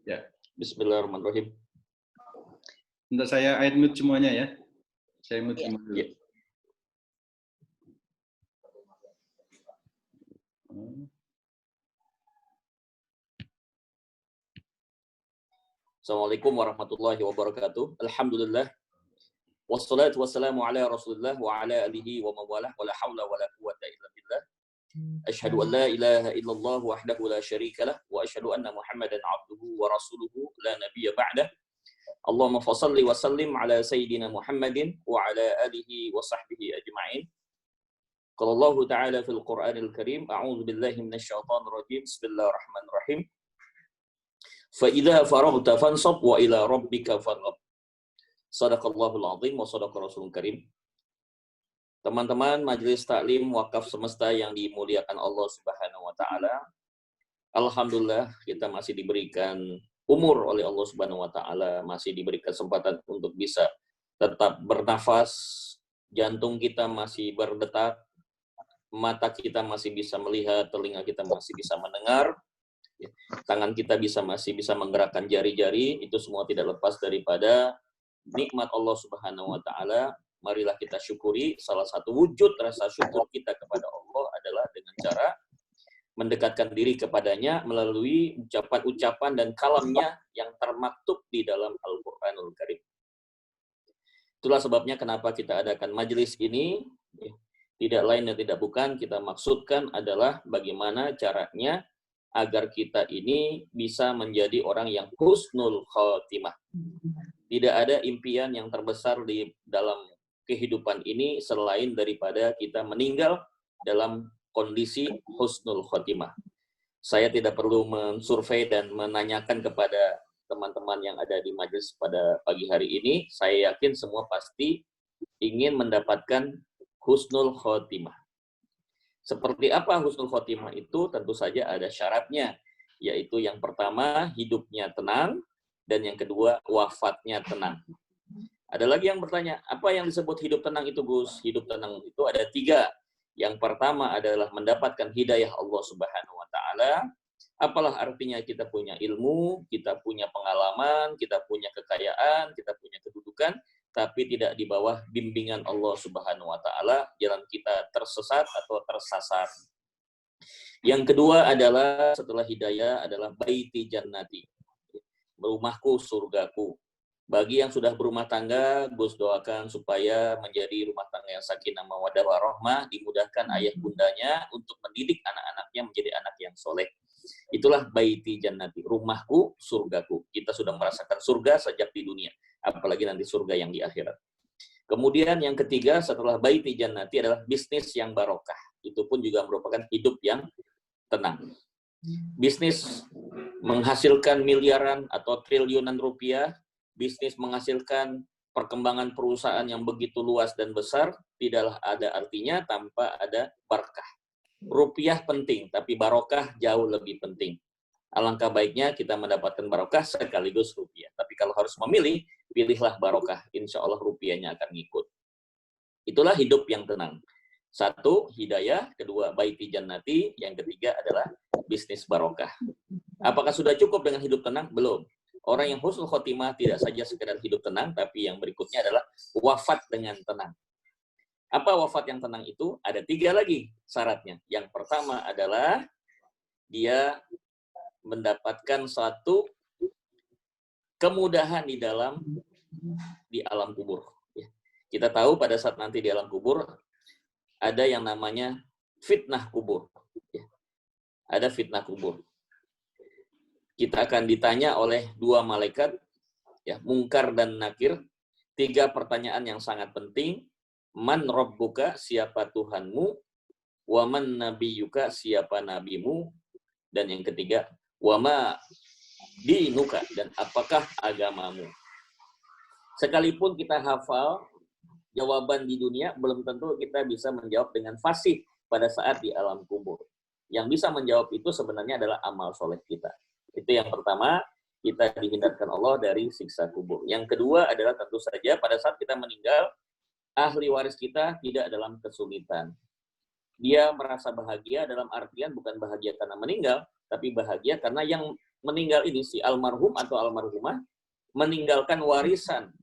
Ya. Bismillahirrahmanirrahim. Untuk saya mute semuanya ya. Saya mute semua dulu. Ya. Assalamualaikum warahmatullahi wabarakatuh. Alhamdulillah. Wassalatu wassalamu ala Rasulillah wa ala alihi wa mawalah wa la haula wa la quwwata illa billah. Asyhadu an la ilaha illallah wahdahu la syarika lah wa asyhadu anna Muhammadan abduhu wa rasuluhu la nabiyya ba'dah. Allahumma fashalli wa sallim ala sayyidina Muhammadin wa ala alihi wa sahbihi ajma'in. Qala Allah ta'ala fil Qur'anil Karim, a'udzu billahi minasyaitonir rajim. Bismillahirrahmanirrahim. Fa idza faraghta fansab wa ila rabbika farghab. Shadaqallahul azim wa shadaqa rasulul karim. Teman-teman Majelis Taklim Wakaf Semesta yang dimuliakan Allah Subhanahu wa taala. Alhamdulillah kita masih diberikan umur oleh Allah Subhanahu wa taala, masih diberi kesempatan untuk bisa tetap bernafas, jantung kita masih berdetak, mata kita masih bisa melihat, telinga kita masih bisa mendengar, tangan kita masih bisa menggerakkan jari-jari. Itu semua tidak lepas daripada nikmat Allah Subhanahu wa taala. Marilah kita syukuri. Salah satu wujud rasa syukur kita kepada Allah adalah dengan cara mendekatkan diri kepadanya melalui ucapan-ucapan dan kalamnya yang termaktub di dalam Al-Qur'anul Karim. Itulah sebabnya kenapa kita adakan majelis ini. Tidak lain dan tidak bukan, kita maksudkan adalah bagaimana caranya agar kita ini bisa menjadi orang yang husnul khotimah. Tidak ada impian yang terbesar di dalam kehidupan ini selain daripada kita meninggal dalam kondisi husnul khotimah. Saya tidak perlu mensurvei dan menanyakan kepada teman-teman yang ada di majelis pada pagi hari ini. Saya yakin semua pasti ingin mendapatkan husnul khotimah. Seperti apa husnul khotimah itu? Tentu saja ada syaratnya, yaitu yang pertama hidupnya tenang, dan yang kedua wafatnya tenang. Ada lagi yang bertanya, apa yang disebut hidup tenang itu, Gus? Hidup tenang itu ada 3. Yang pertama adalah mendapatkan hidayah Allah Subhanahu wa taala. Apalah artinya kita punya ilmu, kita punya pengalaman, kita punya kekayaan, kita punya kedudukan, tapi tidak di bawah bimbingan Allah Subhanahu wa taala, jalan kita tersesat atau tersasar. Yang kedua adalah setelah hidayah adalah baiti jannati. Rumahku, surgaku. Bagi yang sudah berumah tangga, Gus doakan supaya menjadi rumah tangga yang sakinah mawaddah warahmah, dimudahkan ayah bundanya untuk mendidik anak-anaknya menjadi anak yang soleh. Itulah baiti jannati, rumahku, surgaku. Kita sudah merasakan surga sejak di dunia, apalagi nanti surga yang di akhirat. Kemudian yang ketiga setelah baiti jannati adalah bisnis yang barokah. Itu pun juga merupakan hidup yang tenang. Bisnis menghasilkan miliaran atau triliunan rupiah, bisnis menghasilkan perkembangan perusahaan yang begitu luas dan besar, tidaklah ada artinya tanpa ada barakah. Rupiah penting, tapi barokah jauh lebih penting. Alangkah baiknya kita mendapatkan barokah sekaligus rupiah. Tapi kalau harus memilih, pilihlah barokah. Insya Allah rupiahnya akan ngikut. Itulah hidup yang tenang. 1, hidayah. 2, baiti jannati. Yang ketiga adalah bisnis barokah. Apakah sudah cukup dengan hidup tenang? Belum. Orang yang husnul khotimah tidak saja sekedar hidup tenang, tapi yang berikutnya adalah wafat dengan tenang. Apa wafat yang tenang itu? Ada 3 lagi syaratnya. Yang pertama adalah dia mendapatkan suatu kemudahan di alam kubur. Kita tahu pada saat nanti di alam kubur ada yang namanya fitnah kubur. Ada fitnah kubur. Kita akan ditanya oleh 2 malaikat, Munkar dan Nakir, 3 pertanyaan yang sangat penting. Man rabbuka, siapa Tuhanmu? Wa man nabiyuka, siapa nabimu? Dan yang ketiga, wa ma dinuka, dan apakah agamamu? Sekalipun kita hafal jawaban di dunia, belum tentu kita bisa menjawab dengan fasih pada saat di alam kubur. Yang bisa menjawab itu sebenarnya adalah amal soleh kita. Itu yang pertama, kita dihindarkan Allah dari siksa kubur. Yang kedua adalah tentu saja pada saat kita meninggal, ahli waris kita tidak dalam kesulitan. Dia merasa bahagia dalam artian bukan bahagia karena meninggal, tapi bahagia karena yang meninggal ini, si almarhum atau almarhumah meninggalkan warisan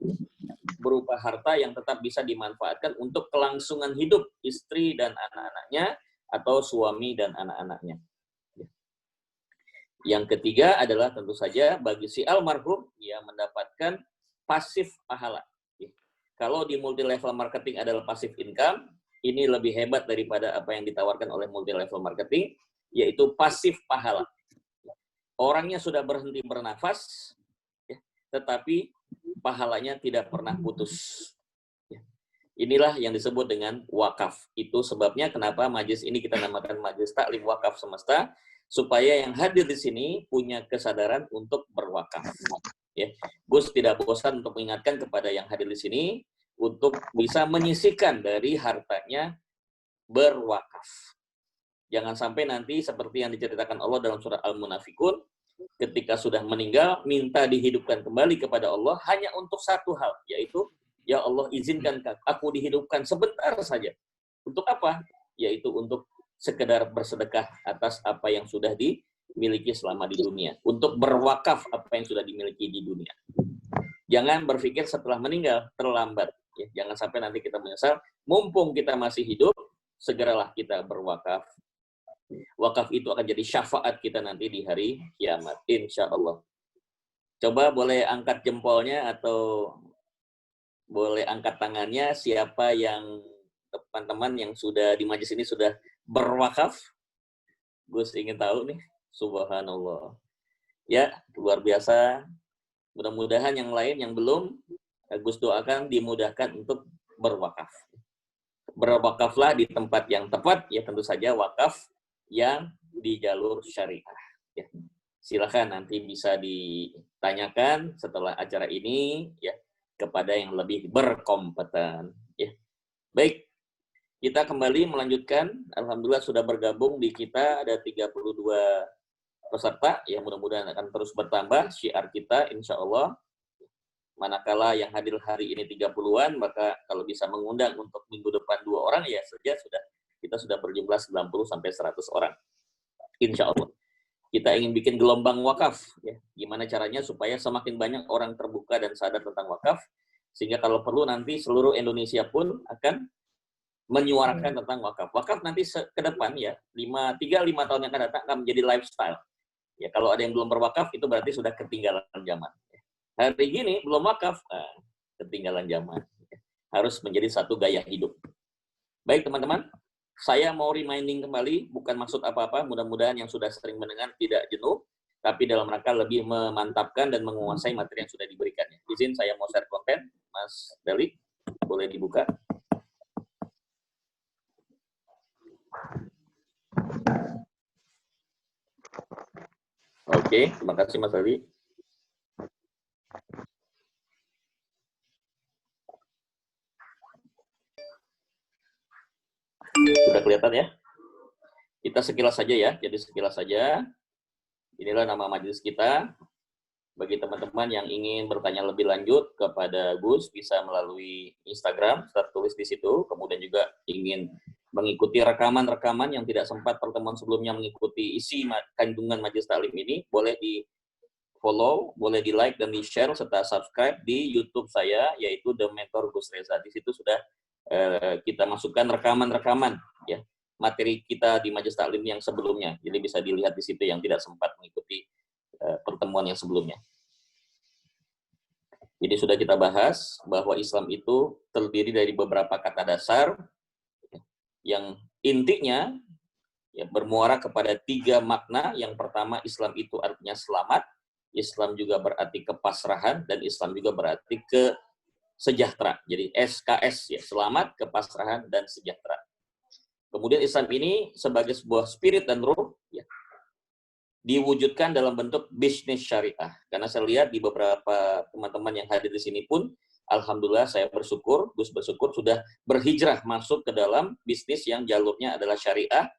berupa harta yang tetap bisa dimanfaatkan untuk kelangsungan hidup istri dan anak-anaknya atau suami dan anak-anaknya. Yang ketiga adalah tentu saja bagi si almarhum ia mendapatkan pasif pahala. Kalau di multi level marketing adalah passive income, ini lebih hebat daripada apa yang ditawarkan oleh multi level marketing, yaitu pasif pahala. Orangnya sudah berhenti bernafas, tetapi pahalanya tidak pernah putus. Inilah yang disebut dengan wakaf. Itu sebabnya kenapa majelis ini kita namakan Majelis Taklim Wakaf Semesta, supaya yang hadir di sini punya kesadaran untuk berwakaf. Ya, Gus tidak bosan untuk mengingatkan kepada yang hadir di sini untuk bisa menyisihkan dari hartanya berwakaf. Jangan sampai nanti seperti yang diceritakan Allah dalam surat Al-Munafikun, ketika sudah meninggal, minta dihidupkan kembali kepada Allah hanya untuk satu hal, yaitu, ya Allah izinkan aku dihidupkan sebentar saja. Untuk apa? Yaitu untuk sekedar bersedekah atas apa yang sudah dimiliki selama di dunia. Untuk berwakaf apa yang sudah dimiliki di dunia. Jangan berpikir setelah meninggal, terlambat. Jangan sampai nanti kita menyesal, mumpung kita masih hidup, segeralah kita berwakaf. Wakaf itu akan jadi syafaat kita nanti di hari kiamat, insya Allah. Coba boleh angkat jempolnya atau boleh angkat tangannya siapa yang teman-teman yang sudah di majelis ini sudah berwakaf. Gus ingin tahu nih, subhanallah. Ya, luar biasa. Mudah-mudahan yang lain yang belum, Gus doakan dimudahkan untuk berwakaf. Berwakaflah di tempat yang tepat, ya tentu saja wakaf yang di jalur syariah. Ya. Silakan nanti bisa ditanyakan setelah acara ini ya kepada yang lebih berkompeten. Ya. Baik, kita kembali melanjutkan. Alhamdulillah sudah bergabung di kita ada 32 peserta. Ya mudah-mudahan akan terus bertambah syiar kita insya Allah. Manakala yang hadir hari ini 30-an, maka kalau bisa mengundang untuk minggu depan 2 orang ya saja kita sudah berjumlah 90 sampai 100 orang. Insya Allah. Kita ingin bikin gelombang wakaf. Ya. Gimana caranya supaya semakin banyak orang terbuka dan sadar tentang wakaf, sehingga kalau perlu nanti seluruh Indonesia pun akan menyuarakan tentang wakaf. Wakaf nanti ke depan ya, 3-5 tahun yang akan datang akan menjadi lifestyle. Ya, kalau ada yang belum berwakaf, itu berarti sudah ketinggalan zaman. Hari gini belum wakaf, ketinggalan zaman. Harus menjadi satu gaya hidup. Baik teman-teman, saya mau reminding kembali, bukan maksud apa-apa, mudah-mudahan yang sudah sering mendengar tidak jenuh, tapi dalam rangka lebih memantapkan dan menguasai materi yang sudah diberikannya. Izin saya mau share konten, Mas Deli, boleh dibuka. Oke, terima kasih Mas Deli. Sudah kelihatan ya? Kita sekilas saja ya, jadi sekilas saja. Inilah nama majelis kita. Bagi teman-teman yang ingin bertanya lebih lanjut kepada Gus, bisa melalui Instagram, tertulis di situ. Kemudian juga ingin mengikuti rekaman-rekaman yang tidak sempat pertemuan sebelumnya mengikuti isi kandungan majelis taklim ini, boleh di follow, boleh di like dan di share serta subscribe di YouTube saya, yaitu The Mentor Gus Reza. Di situ sudah kita masukkan rekaman-rekaman ya materi kita di majelis taklim yang sebelumnya, jadi bisa dilihat di situ yang tidak sempat mengikuti pertemuan yang sebelumnya. Jadi sudah kita bahas bahwa Islam itu terdiri dari beberapa kata dasar yang intinya ya, bermuara kepada 3 makna. Yang pertama, Islam itu artinya selamat, Islam juga berarti kepasrahan, dan Islam juga berarti sejahtera. Jadi SKS ya, selamat, kepasrahan, dan sejahtera. Kemudian Islam ini sebagai sebuah spirit dan ruh ya, diwujudkan dalam bentuk bisnis syariah. Karena saya lihat di beberapa teman-teman yang hadir di sini pun, alhamdulillah saya bersyukur, Gus bersyukur sudah berhijrah masuk ke dalam bisnis yang jalurnya adalah syariah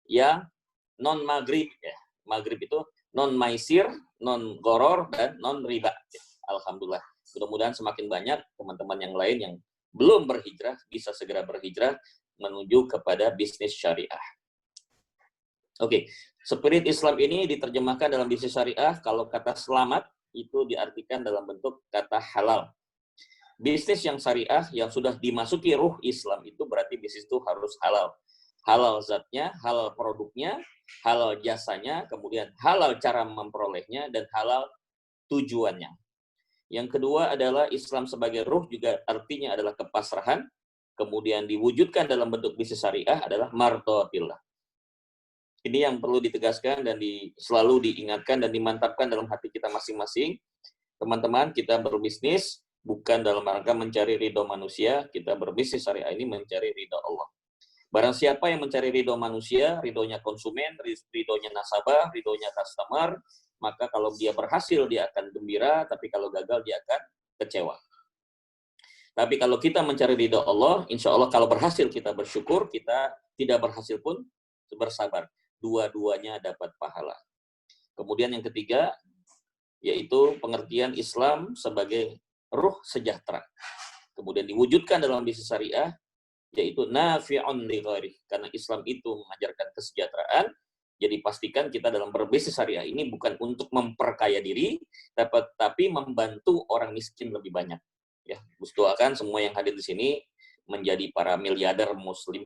yang non maghrib ya. Maghrib itu non maisir, non goror, dan non riba. Alhamdulillah. Mudah-mudahan semakin banyak teman-teman yang lain yang belum berhijrah bisa segera berhijrah menuju kepada bisnis syariah. Oke, spirit Islam ini diterjemahkan dalam bisnis syariah, kalau kata selamat itu diartikan dalam bentuk kata halal. Bisnis yang syariah yang sudah dimasuki ruh Islam itu berarti bisnis itu harus halal. Halal zatnya, halal produknya, halal jasanya, kemudian halal cara memperolehnya, dan halal tujuannya. Yang kedua adalah Islam sebagai ruh juga artinya adalah kepasrahan, kemudian diwujudkan dalam bentuk bisnis syariah adalah mardotillah. Ini yang perlu ditegaskan dan selalu diingatkan dan dimantapkan dalam hati kita masing-masing. Teman-teman, kita berbisnis bukan dalam rangka mencari ridho manusia, kita berbisnis syariah ini mencari ridho Allah. Barang siapa yang mencari ridho manusia, ridhonya konsumen, ridhonya nasabah, ridhonya customer, maka kalau dia berhasil dia akan gembira, tapi kalau gagal dia akan kecewa. Tapi kalau kita mencari ridho Allah, insya Allah kalau berhasil kita bersyukur, kita tidak berhasil pun bersabar. Dua-duanya dapat pahala. Kemudian yang ketiga, yaitu pengertian Islam sebagai ruh sejahtera. Kemudian diwujudkan dalam bisnis syariah, yaitu nafi'un li ghairi. Karena Islam itu mengajarkan kesejahteraan, jadi pastikan kita dalam berbisnis syariah ini bukan untuk memperkaya diri, tapi membantu orang miskin lebih banyak. Ya, doakan semua yang hadir di sini menjadi para miliarder muslim,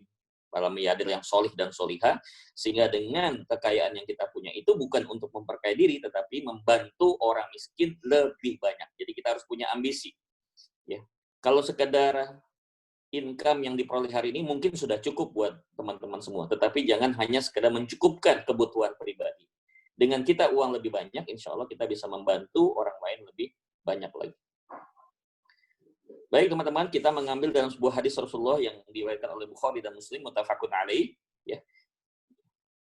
para miliarder yang solih dan solihah, sehingga dengan kekayaan yang kita punya itu bukan untuk memperkaya diri, tetapi membantu orang miskin lebih banyak. Jadi kita harus punya ambisi. Ya, kalau sekedar income yang diperoleh hari ini mungkin sudah cukup buat teman-teman semua, tetapi jangan hanya sekedar mencukupkan kebutuhan pribadi. Dengan kita uang lebih banyak, insya Allah kita bisa membantu orang lain lebih banyak lagi. Baik teman-teman, kita mengambil dalam sebuah hadis Rasulullah yang diriwayatkan oleh Bukhari dan Muslim, muttafaqun alaih. Ya.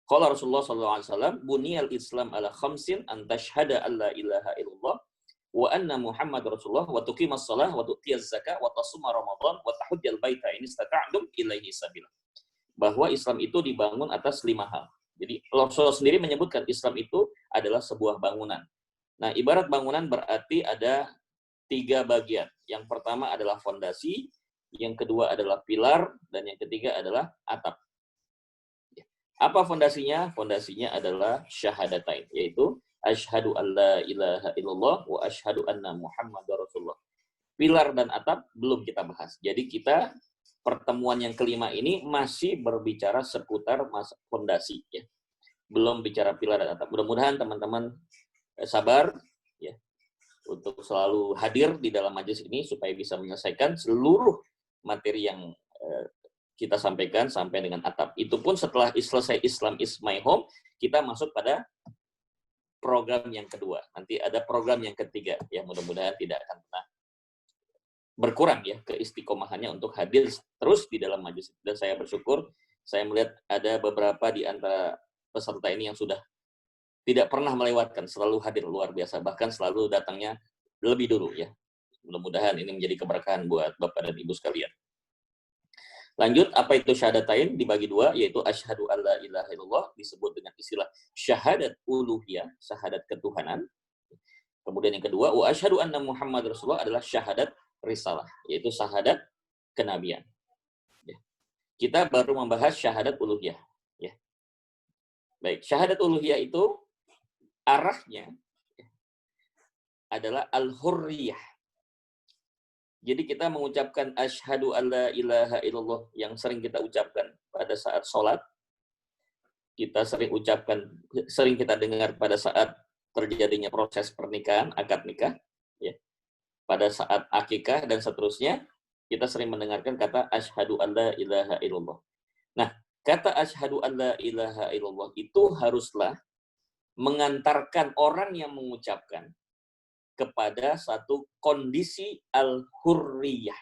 Qala Rasulullah SAW, buniyal Islam ala khamsin an tashhada an la ilaha illallah wa anna Muhammad Rasulullah wa tuqimas shalah wa tu'tiyaz zakah wa tasuma Ramadan wa tahujjal baita in istata'tum ilaihi sabila. Bahwa Islam itu dibangun atas 5 hal. Jadi Rasulullah sendiri menyebutkan Islam itu adalah sebuah bangunan. Nah, ibarat bangunan berarti ada 3 bagian. Yang pertama adalah fondasi, yang kedua adalah pilar, dan yang ketiga adalah atap. Apa fondasinya? Fondasinya adalah syahadatain, yaitu asyhadu an la ilaha illallah wa asyhadu anna Muhammadar Rasulullah. Pilar dan atap belum kita bahas. Jadi kita pertemuan yang kelima ini masih berbicara seputar fondasi, ya. Belum bicara pilar dan atap. Mudah-mudahan teman-teman sabar, ya, untuk selalu hadir di dalam majelis ini supaya bisa menyelesaikan seluruh materi yang kita sampaikan sampai dengan atap. Itu pun setelah selesai Islam is my home, kita masuk pada program yang kedua. Nanti ada program yang ketiga, ya mudah-mudahan tidak akan pernah berkurang ya keistiqomahannya untuk hadir terus di dalam majelis. Dan saya bersyukur, saya melihat ada beberapa di antara peserta ini yang sudah tidak pernah melewatkan, selalu hadir, luar biasa, bahkan selalu datangnya lebih dulu ya. Mudah-mudahan ini menjadi keberkahan buat Bapak dan Ibu sekalian. Lanjut, apa itu syahadatain? Dibagi 2, yaitu asyhadu alla ilaha illallah, disebut dengan istilah syahadat uluhiyah, syahadat ketuhanan. Kemudian yang kedua, wa asyhadu anna Muhammad Rasulullah adalah syahadat risalah, yaitu syahadat kenabian. Ya. Kita baru membahas syahadat uluhiyah. Ya. Baik, syahadat uluhiyah itu arahnya adalah al-hurriyah. Jadi kita mengucapkan asyhadu alla ilaha illallah yang sering kita ucapkan pada saat sholat. Kita sering kita dengar pada saat terjadinya proses pernikahan, akad nikah, ya. Pada saat akikah dan seterusnya, kita sering mendengarkan kata asyhadu alla ilaha illallah. Nah, kata asyhadu alla ilaha illallah itu haruslah mengantarkan orang yang mengucapkan kepada satu kondisi al-hurriyah.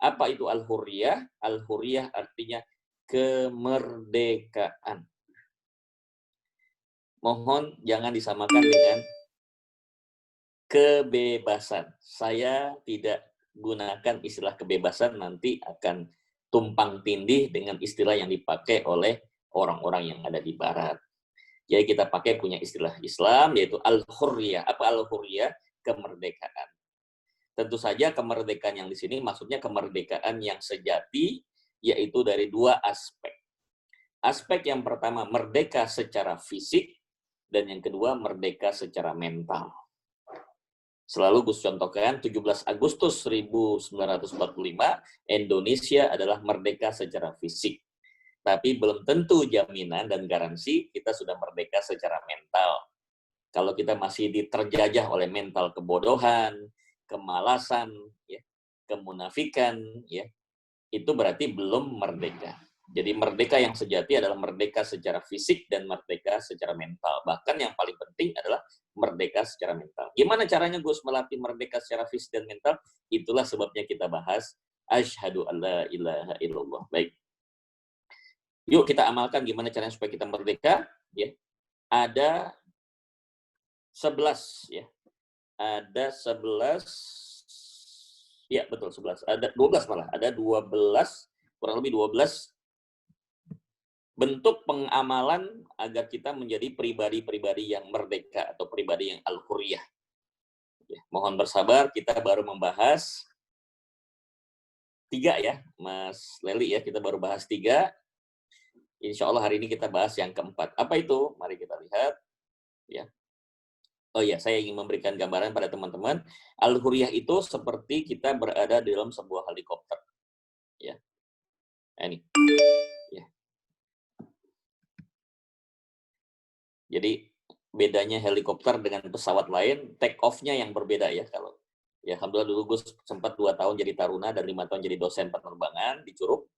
Apa itu al-hurriyah? Al-hurriyah artinya kemerdekaan. Mohon jangan disamakan dengan kebebasan. Saya tidak gunakan istilah kebebasan, nanti akan tumpang tindih dengan istilah yang dipakai oleh orang-orang yang ada di barat. Jadi kita pakai punya istilah Islam, yaitu al-hurriyah. Apa al-hurriyah? Kemerdekaan. Tentu saja kemerdekaan yang di sini maksudnya kemerdekaan yang sejati, yaitu dari 2 aspek. Aspek yang pertama, merdeka secara fisik, dan yang kedua, merdeka secara mental. Selalu Gus contohkan, 17 Agustus 1945, Indonesia adalah merdeka secara fisik. Tapi belum tentu jaminan dan garansi kita sudah merdeka secara mental. Kalau kita masih terjajah oleh mental kebodohan, kemalasan, ya, kemunafikan, ya, itu berarti belum merdeka. Jadi merdeka yang sejati adalah merdeka secara fisik dan merdeka secara mental. Bahkan yang paling penting adalah merdeka secara mental. Gimana caranya Gus melatih merdeka secara fisik dan mental? Itulah sebabnya kita bahas asyhadu alla ilaha illallah. Baik. Yuk kita amalkan gimana caranya supaya kita merdeka, ya. Ada 11 ya. Ada 11, ya betul 11. Ada 12 malah. Ada 12, kurang lebih 12 bentuk pengamalan agar kita menjadi pribadi-pribadi yang merdeka atau pribadi yang al-hurriyah. Ya, mohon bersabar, kita baru membahas 3 ya, Mas Leli ya, kita baru bahas 3. Insya Allah hari ini kita bahas yang keempat. Apa itu? Mari kita lihat. Ya. Oh ya, saya ingin memberikan gambaran pada teman-teman. Al-hurriyah itu seperti kita berada di dalam sebuah helikopter. Ya. Nah, ini. Ya. Jadi bedanya helikopter dengan pesawat lain, take off-nya yang berbeda ya. Kalau ya alhamdulillah dulu Gus sempat 2 tahun jadi taruna dan 5 tahun jadi dosen penerbangan di Curug.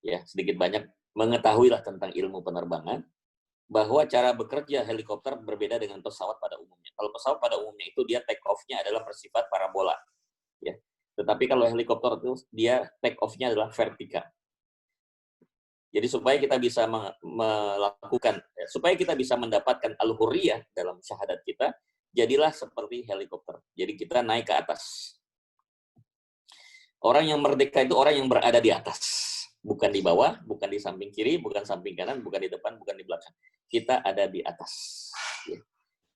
Ya, sedikit banyak mengetahuilah tentang ilmu penerbangan, bahwa cara bekerja helikopter berbeda dengan pesawat pada umumnya. Kalau pesawat pada umumnya itu dia take off-nya adalah bersifat parabola. Ya. Tetapi kalau helikopter itu dia take off-nya adalah vertikal. Jadi supaya kita bisa melakukan, supaya kita bisa mendapatkan al-hurriyah dalam syahadat kita, jadilah seperti helikopter. Jadi kita naik ke atas. Orang yang merdeka itu orang yang berada di atas. Bukan di bawah, bukan di samping kiri, bukan samping kanan, bukan di depan, bukan di belakang. Kita ada di atas. Ya.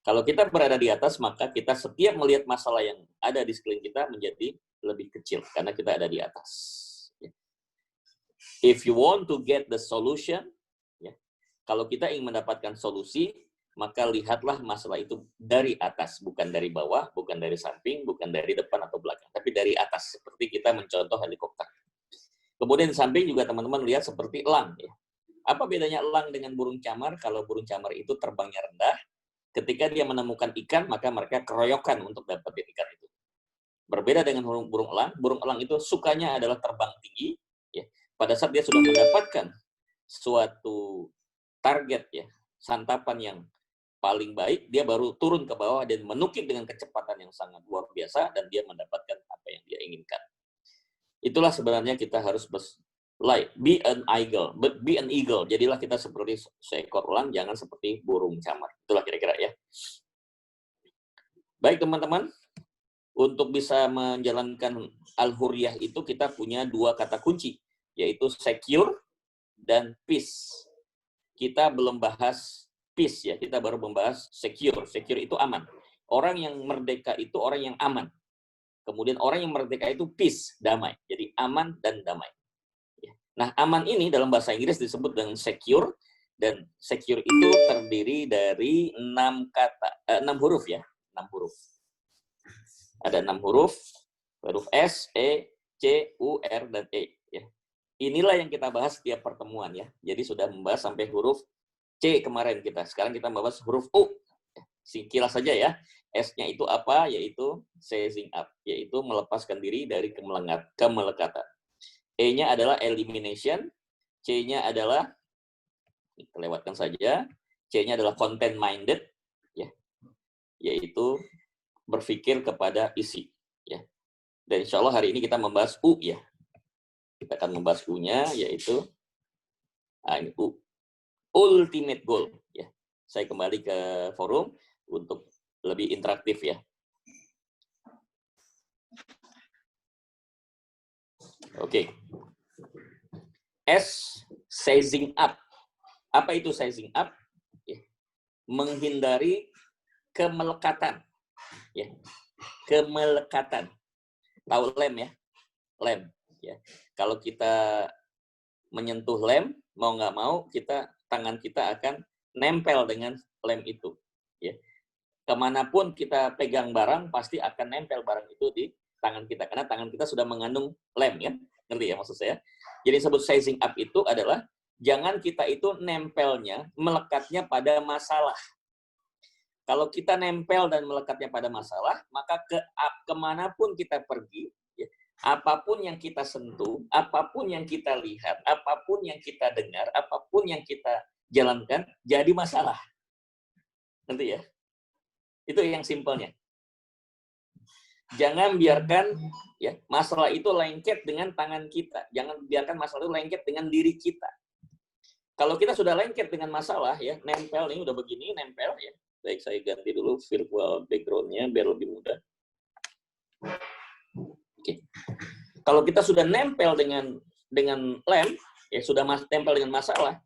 Kalau kita berada di atas, maka kita setiap melihat masalah yang ada di sekeliling kita menjadi lebih kecil, karena kita ada di atas. If you want to get the solution, ya, kalau kita ingin mendapatkan solusi, maka lihatlah masalah itu dari atas, bukan dari bawah, bukan dari samping, bukan dari depan atau belakang, tapi dari atas, seperti kita mencontoh helikopter. Kemudian di samping juga teman-teman lihat seperti elang. Ya. Apa bedanya elang dengan burung camar? Kalau burung camar itu terbangnya rendah, ketika dia menemukan ikan, maka mereka keroyokan untuk dapetin ikan itu. Berbeda dengan burung elang itu sukanya adalah terbang tinggi, ya. Pada saat dia sudah mendapatkan suatu target ya, santapan yang paling baik, dia baru turun ke bawah dan menukik dengan kecepatan yang sangat luar biasa dan dia mendapatkan apa yang dia inginkan. Itulah sebenarnya kita harus be an eagle. Jadilah kita seperti seekor elang, jangan seperti burung camar. Itulah kira-kira ya. Baik teman-teman, untuk bisa menjalankan al-hurriyah itu kita punya 2 kata kunci, yaitu secure dan peace. Kita belum bahas peace ya, kita baru membahas secure. Secure itu aman. Orang yang merdeka itu orang yang aman. Kemudian orang yang merdeka itu peace, damai. Jadi aman dan damai. Nah, aman ini dalam bahasa Inggris disebut dengan secure, dan secure itu terdiri dari 6 huruf ya, 6 huruf. Ada 6 huruf, huruf S, E, C, U, R, dan E. Ya. Inilah yang kita bahas setiap pertemuan ya. Jadi sudah membahas sampai huruf C kemarin kita. Sekarang kita membahas huruf U. Singkilah saja ya. S-nya itu apa? Yaitu seizing up. Yaitu melepaskan diri dari kemelekatan. E-nya adalah elimination. C-nya adalah, kita lewatkan saja. C-nya adalah content minded. Ya. Yaitu berpikir kepada isi. Ya. Dan insya Allah hari ini kita membahas U ya. Kita akan membahas U-nya, yaitu ini U. Ultimate goal. Ya. Saya kembali ke forum untuk lebih interaktif ya. Oke. S, sizing up. Apa itu sizing up? Ya. Menghindari kemelekatan. Ya. Kemelekatan. Tahu lem ya? Lem. Ya. Kalau kita menyentuh lem, mau nggak mau tangan kita akan nempel dengan lem itu. Ya. Kemanapun kita pegang barang, pasti akan nempel barang itu di tangan kita. Karena tangan kita sudah mengandung lem, ya. Ngerti ya maksud saya? Jadi disebut sizing up itu adalah, jangan kita itu nempelnya, melekatnya pada masalah. Kalau kita nempel dan melekatnya pada masalah, maka kemanapun kita pergi, ya, apapun yang kita sentuh, apapun yang kita lihat, apapun yang kita dengar, apapun yang kita jalankan, jadi masalah. Ngerti ya? Itu yang simpelnya. Jangan biarkan ya masalah itu lengket dengan tangan kita. Jangan biarkan masalah itu lengket dengan diri kita. Kalau kita sudah lengket dengan masalah, ya nempel ini udah begini, nempel ya. Baik, saya ganti dulu virtual background-nya biar lebih mudah. Oke. Kalau kita sudah nempel dengan lem, ya sudah nempel dengan masalah,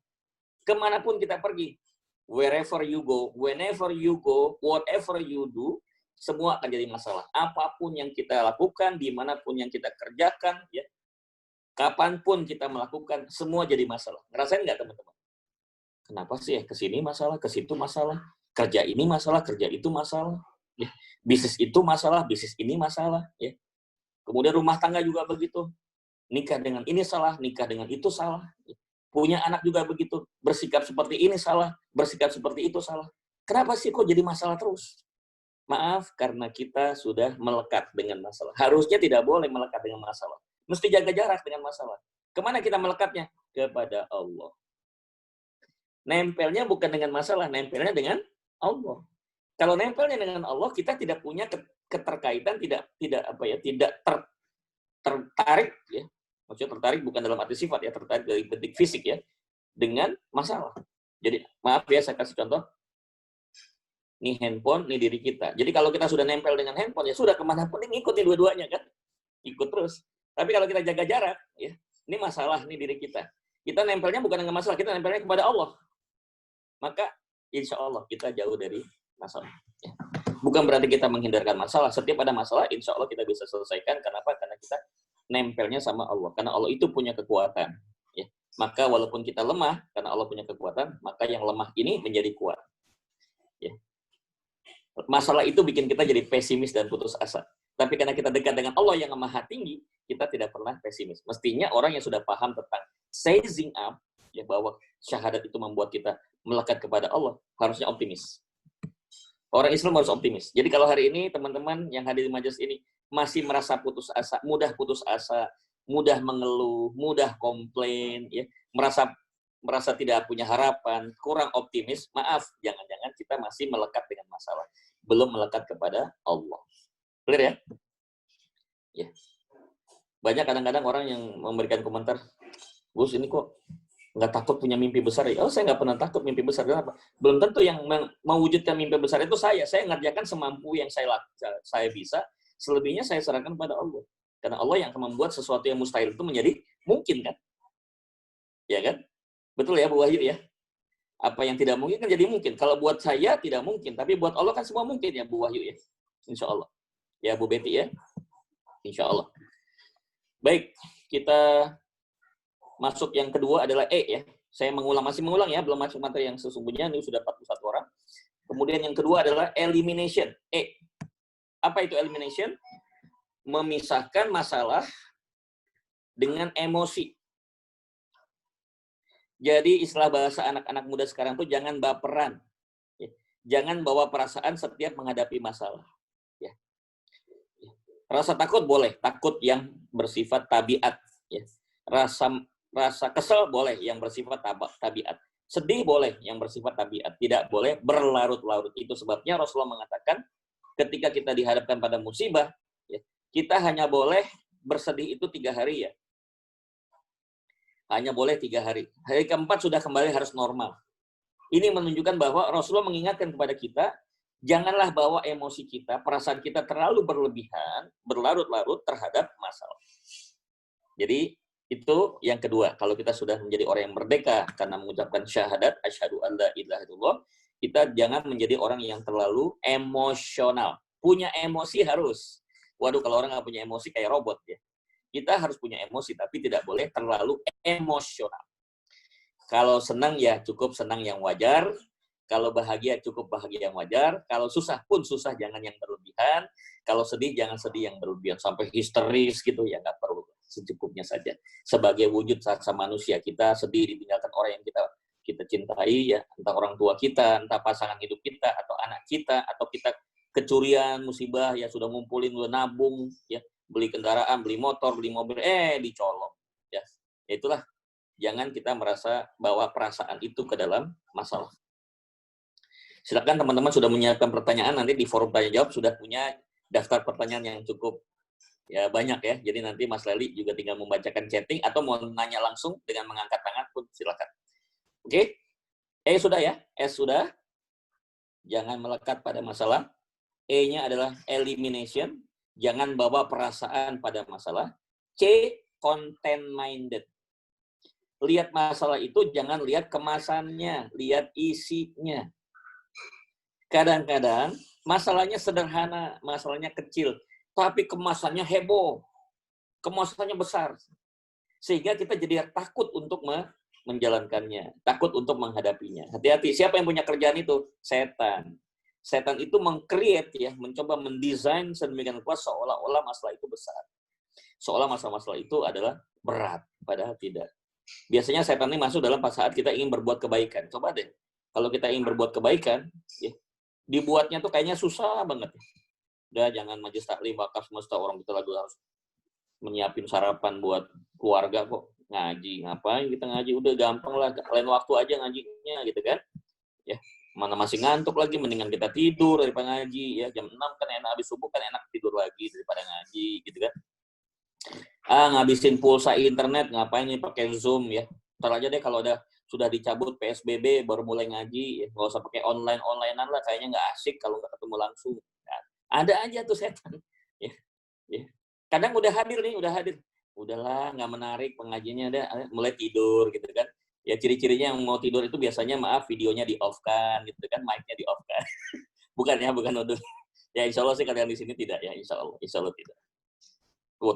kemanapun kita pergi, wherever you go, whenever you go, whatever you do, semua akan jadi masalah. Apapun yang kita lakukan, dimanapun yang kita kerjakan, ya, kapanpun kita melakukan, semua jadi masalah. Ngerasain nggak teman-teman? Kenapa sih ya? Kesini masalah, ke situ masalah. Kerja ini masalah, kerja itu masalah. Ya. Bisnis itu masalah, bisnis ini masalah. Ya. Kemudian rumah tangga juga begitu. Nikah dengan ini salah, nikah dengan itu salah. Ya. Punya anak juga begitu. Bersikap seperti ini salah, bersikap seperti itu salah. Kenapa sih kok jadi masalah terus? Maaf, karena kita sudah melekat dengan masalah. Harusnya tidak boleh melekat dengan masalah. Mesti jaga jarak dengan masalah. Kemana kita melekatnya? Kepada Allah. Nempelnya bukan dengan masalah, nempelnya dengan Allah. Kalau nempelnya dengan Allah, kita tidak punya keterkaitan, tidak tertarik, ya. Maksudnya tertarik bukan dalam arti sifat, ya, tertarik dari bentuk fisik, ya, dengan masalah. Jadi maaf ya, saya kasih contoh. Ini handphone, ini diri kita. Jadi kalau kita sudah nempel dengan handphone, ya sudah kemanapun ini ngikut dua-duanya kan, ikut terus. Tapi kalau kita jaga jarak, ya, ini masalah, ini diri kita. Kita nempelnya bukan dengan masalah, kita nempelnya kepada Allah. Maka insya Allah kita jauh dari masalah. Ya. Bukan berarti kita menghindarkan masalah. Setiap ada masalah, insya Allah kita bisa selesaikan. Kenapa? Karena kita nempelnya sama Allah. Karena Allah itu punya kekuatan. Ya. Maka walaupun kita lemah, karena Allah punya kekuatan, maka yang lemah ini menjadi kuat. Ya. Masalah itu bikin kita jadi pesimis dan putus asa. Tapi karena kita dekat dengan Allah yang maha tinggi, kita tidak pernah pesimis. Mestinya orang yang sudah paham tentang sizing up, ya, bahwa syahadat itu membuat kita melekat kepada Allah, harusnya optimis. Orang Islam harus optimis. Jadi kalau hari ini teman-teman yang hadir di majelis ini masih merasa putus asa, mudah mengeluh, mudah komplain, ya, merasa tidak punya harapan, kurang optimis, maaf, jangan-jangan kita masih melekat dengan masalah, belum melekat kepada Allah. Clear ya? Ya. Banyak kadang-kadang orang yang memberikan komentar, Gus ini kok nggak takut punya mimpi besar ya? Oh, saya nggak pernah takut mimpi besar. Kenapa? Belum tentu yang mewujudkan mimpi besar itu saya. Saya ngerjakan semampu yang saya bisa. Selebihnya saya serahkan pada Allah. Karena Allah yang akan membuat sesuatu yang mustahil itu menjadi mungkin kan? Ya kan? Betul ya Bu Wahyu ya? Apa yang tidak mungkin kan jadi mungkin. Kalau buat saya tidak mungkin, tapi buat Allah kan semua mungkin ya Bu Wahyu ya. Insya Allah. Ya Bu Betty ya. Insya Allah. Baik, kita masuk yang kedua adalah E ya. Saya masih mengulang ya, belum masuk materi yang sesungguhnya, ini sudah 41 orang. Kemudian yang kedua adalah elimination, E. Apa itu elimination? Memisahkan masalah dengan emosi. Jadi istilah bahasa anak-anak muda sekarang tuh jangan baperan. Ya. Jangan bawa perasaan setiap menghadapi masalah. Ya. Rasa takut boleh, takut yang bersifat tabiat. Ya. Rasa kesel boleh yang bersifat tabiat. Sedih boleh yang bersifat tabiat. Tidak boleh berlarut-larut. Itu sebabnya Rasulullah mengatakan ketika kita dihadapkan pada musibah, ya, kita hanya boleh bersedih itu 3 hari ya. Hanya boleh 3 hari. Hari keempat sudah kembali harus normal. Ini menunjukkan bahwa Rasulullah mengingatkan kepada kita, janganlah bawa emosi kita, perasaan kita terlalu berlebihan, berlarut-larut terhadap masalah. Jadi itu yang kedua, kalau kita sudah menjadi orang yang merdeka karena mengucapkan syahadat, asyhadu an la ilaha illallah, kita jangan menjadi orang yang terlalu emosional. Punya emosi harus. Waduh, kalau orang nggak punya emosi kayak robot ya. Kita harus punya emosi, tapi tidak boleh terlalu emosional. Kalau senang ya cukup senang yang wajar. Kalau bahagia cukup bahagia yang wajar. Kalau susah pun susah, jangan yang berlebihan. Kalau sedih jangan sedih yang berlebihan sampai histeris gitu ya, nggak perlu, secukupnya saja. Sebagai wujud rasa manusia, kita sedih ditinggalkan orang yang kita cintai ya, entah orang tua kita, entah pasangan hidup kita, atau anak kita, atau kita kecurian, musibah ya, sudah ngumpulin, udah nabung ya, beli kendaraan, beli motor, beli mobil, dicolong ya. Itulah, jangan kita merasa bawa perasaan itu ke dalam masalah. Silakan teman-teman sudah menyiapkan pertanyaan, nanti di forum tanya jawab sudah punya daftar pertanyaan yang cukup ya banyak ya. Jadi nanti Mas Leli juga tinggal membacakan chatting atau mau nanya langsung dengan mengangkat tangan pun silakan. Oke? Sudah ya? S sudah. Jangan melekat pada masalah. E-nya adalah elimination. Jangan bawa perasaan pada masalah. C, content-minded. Lihat masalah itu, jangan lihat kemasannya, lihat isinya. Kadang-kadang masalahnya sederhana, masalahnya kecil, tapi kemasannya heboh, kemasannya besar. Sehingga kita jadi takut untuk menjalankannya, takut untuk menghadapinya. Hati-hati, siapa yang punya kerjaan itu? Setan. Setan itu meng-create ya, mencoba mendesain sedemikian rupa seolah-olah masalah itu besar. Seolah masalah-masalah itu adalah berat, padahal tidak. Biasanya setan ini masuk dalam saat kita ingin berbuat kebaikan. Coba deh, kalau kita ingin berbuat kebaikan, ya, dibuatnya tuh kayaknya susah banget. Udah, jangan majelis taklim, wakaf semesta, orang kita lagi harus menyiapin sarapan buat keluarga kok. Ngaji, ngapain kita ngaji? Udah gampang lah, lain waktu aja ngajinya gitu kan. Ya, mana masih ngantuk lagi, mendingan kita tidur daripada ngaji ya. Jam 6 kan enak, habis subuh kan enak tidur lagi daripada ngaji gitu kan. Ngabisin pulsa internet, ngapain nih pakai Zoom ya. Ntar aja deh kalau sudah dicabut PSBB baru mulai ngaji ya. Nggak usah pakai onlinean lah, kayaknya nggak asik kalau nggak ketemu langsung. Nah, ada aja tuh setan ya. Ya. Kadang udah hadir. Udahlah, nggak menarik pengajiannya, mulai tidur gitu kan. Ya ciri-cirinya yang mau tidur itu biasanya maaf videonya di-off-kan gitu kan, mic-nya di-off-kan. bukan untuk. Ya insya Allah sih kalian di sini tidak ya, insya Allah tidak.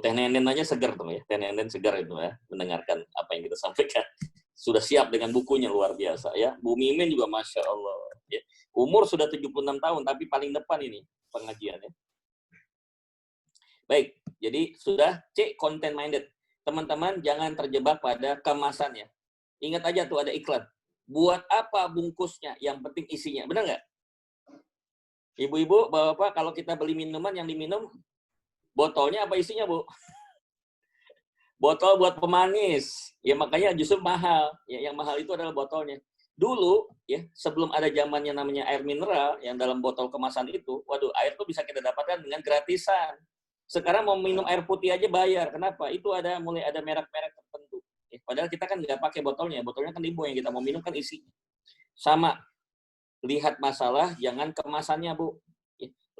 Teh Nenen aja segar tuh ya, Teh Nenen segar itu ya, mendengarkan apa yang kita sampaikan. Sudah siap dengan bukunya, luar biasa ya. Bu Mimin juga Masya Allah. Ya. Umur sudah 76 tahun, tapi paling depan ini pengajiannya. Baik, jadi sudah C, content minded. Teman-teman jangan terjebak pada kemasannya. Ingat aja tuh ada iklan. Buat apa bungkusnya, yang penting isinya. Benar nggak? Ibu-ibu, bapak-bapak, kalau kita beli minuman yang diminum, botolnya apa isinya, Bu? Botol buat pemanis. Ya makanya justru mahal. Ya, yang mahal itu adalah botolnya. Dulu, ya sebelum ada zamannya namanya air mineral, yang dalam botol kemasan itu, waduh, air tuh bisa kita dapatkan dengan gratisan. Sekarang mau minum air putih aja bayar. Kenapa? Itu mulai ada merek-merek tertentu. Padahal kita kan nggak pakai botolnya. Botolnya kan ibu yang kita mau minum kan isinya. Sama. Lihat masalah, jangan kemasannya, Bu.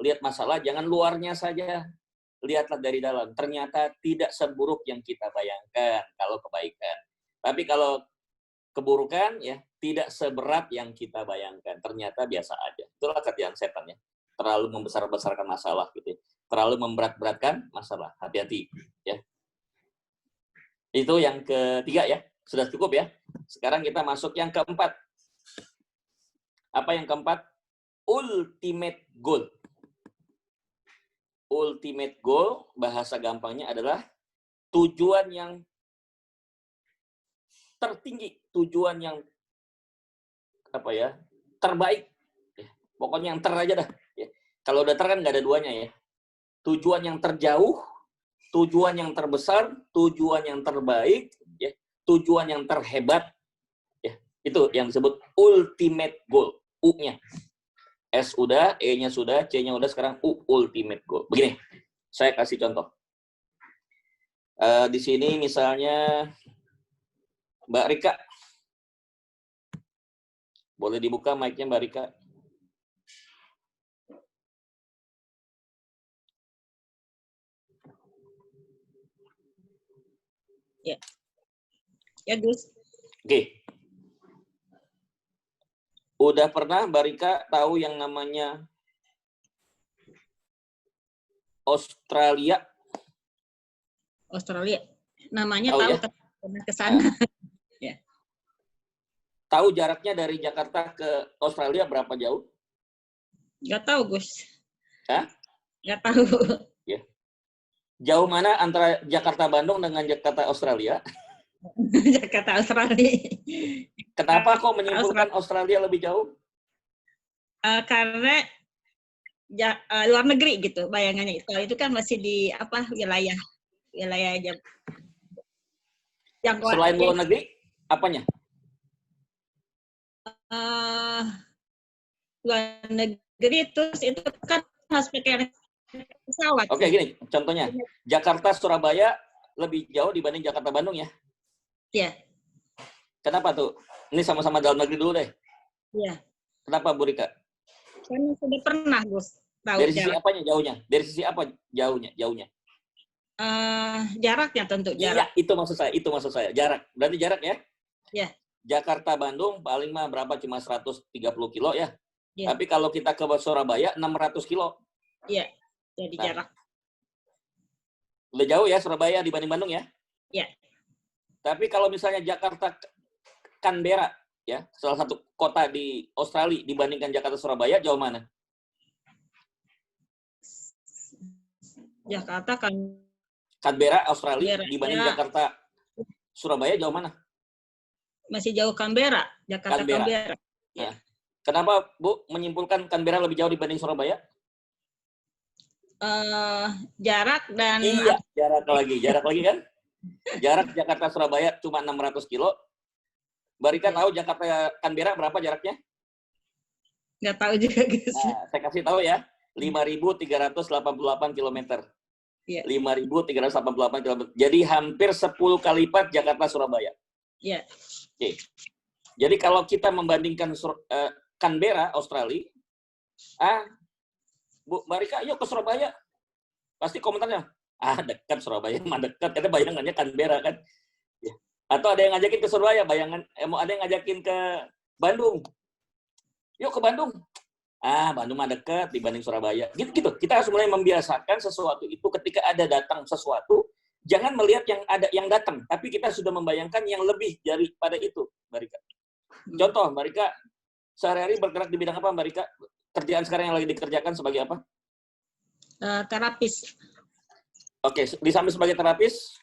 Lihat masalah, jangan luarnya saja. Lihatlah dari dalam. Ternyata tidak seburuk yang kita bayangkan kalau kebaikan. Tapi kalau keburukan, ya tidak seberat yang kita bayangkan. Ternyata biasa aja. Itulah kerjaan setan ya. Terlalu membesar-besarkan masalah gitu. Terlalu memberat-beratkan masalah. Hati-hati ya. Itu yang ketiga ya. Sudah cukup ya. Sekarang kita masuk yang keempat. Apa yang keempat? Ultimate goal. Ultimate goal, bahasa gampangnya adalah tujuan yang tertinggi, tujuan yang terbaik. Pokoknya yang ter aja dah. Kalau udah ter kan nggak ada duanya ya. Tujuan yang terjauh, tujuan yang terbesar, tujuan yang terbaik, ya, tujuan yang terhebat, ya, itu yang disebut ultimate goal. U-nya. S udah, E-nya sudah, C-nya udah, sekarang U, ultimate goal. Begini, saya kasih contoh. Di sini misalnya Mbak Rika. Boleh dibuka mic-nya Mbak Rika? Ya. Ya, Gus. Oke. Udah pernah Mbak Rika tahu yang namanya Australia? Australia. Namanya Tahu tahu ya? tapi pernah ke sana. Tahu jaraknya dari Jakarta ke Australia berapa jauh? Nggak tahu, Gus. Hah? Nggak tahu. Ya. Jauh mana antara Jakarta Bandung dengan Jakarta Australia? Jakarta Australia. Kenapa kok menyimpulkan Australia lebih jauh? Karena luar negeri gitu bayangannya. Kalau itu kan masih di apa wilayah Selain luar negeri, apanya? Luar negeri itu kan harus pakai pesawat. Oke, gini contohnya. Jakarta Surabaya lebih jauh dibanding Jakarta Bandung ya? Iya. Kenapa tuh? Ini sama-sama dalam negeri dulu deh. Iya. Kenapa Bu Rika? Karena sudah pernah, Gus. Tahu Dari sisi jarak. apanya jauhnya? Dari sisi apa jauhnya? Jaraknya tentu jarak. Iya, itu maksud saya. Jarak. Berarti jarak ya? Iya. Jakarta Bandung paling mah berapa? Cuma 130 kilo ya? Iya. Tapi kalau kita ke Surabaya 600 kilo. Iya. Jadi jarak. Udah jauh ya Surabaya dibanding Bandung ya? Iya. Tapi kalau misalnya Jakarta Canberra ya, salah satu kota di Australia dibandingkan Jakarta Surabaya, jauh mana? Jakarta kan Canberra Australia Canberra, dibanding ya. Jakarta Surabaya jauh mana? Masih jauh Canberra, Jakarta Canberra. Nah, kenapa Bu menyimpulkan Canberra lebih jauh dibanding Surabaya? Jarak dan Iya, jarak lagi kan? Jarak Jakarta Surabaya cuma 600 kilo. Mbak Rika tahu Jakarta Canberra berapa jaraknya? nggak tahu juga, Gus. Nah, saya kasih tahu ya, 5.388 km. Iya. 5.388 km. Jadi hampir 10 kali lipat Jakarta Surabaya. Iya. Oke. Jadi kalau kita membandingkan Canberra Australia, Bu Mbak Rika, yuk ke Surabaya. Pasti komentarnya, dekat Surabaya, mah dekat. Karena bayangannya Canberra kan. Ya. Atau ada yang ngajakin ke Surabaya, ada yang ngajakin ke Bandung. Yuk ke Bandung. Bandung mah dekat dibanding Surabaya. Gitu. Kita harus mulai membiasakan sesuatu itu ketika ada datang sesuatu, jangan melihat yang datang, tapi kita sudah membayangkan yang lebih daripada itu, Mbak Rika. Contoh, Mbak Rika, sehari-hari bergerak di bidang apa, Mbak Rika? Kerjaan sekarang yang lagi dikerjakan sebagai apa? Terapis. Oke, di samping sebagai terapis?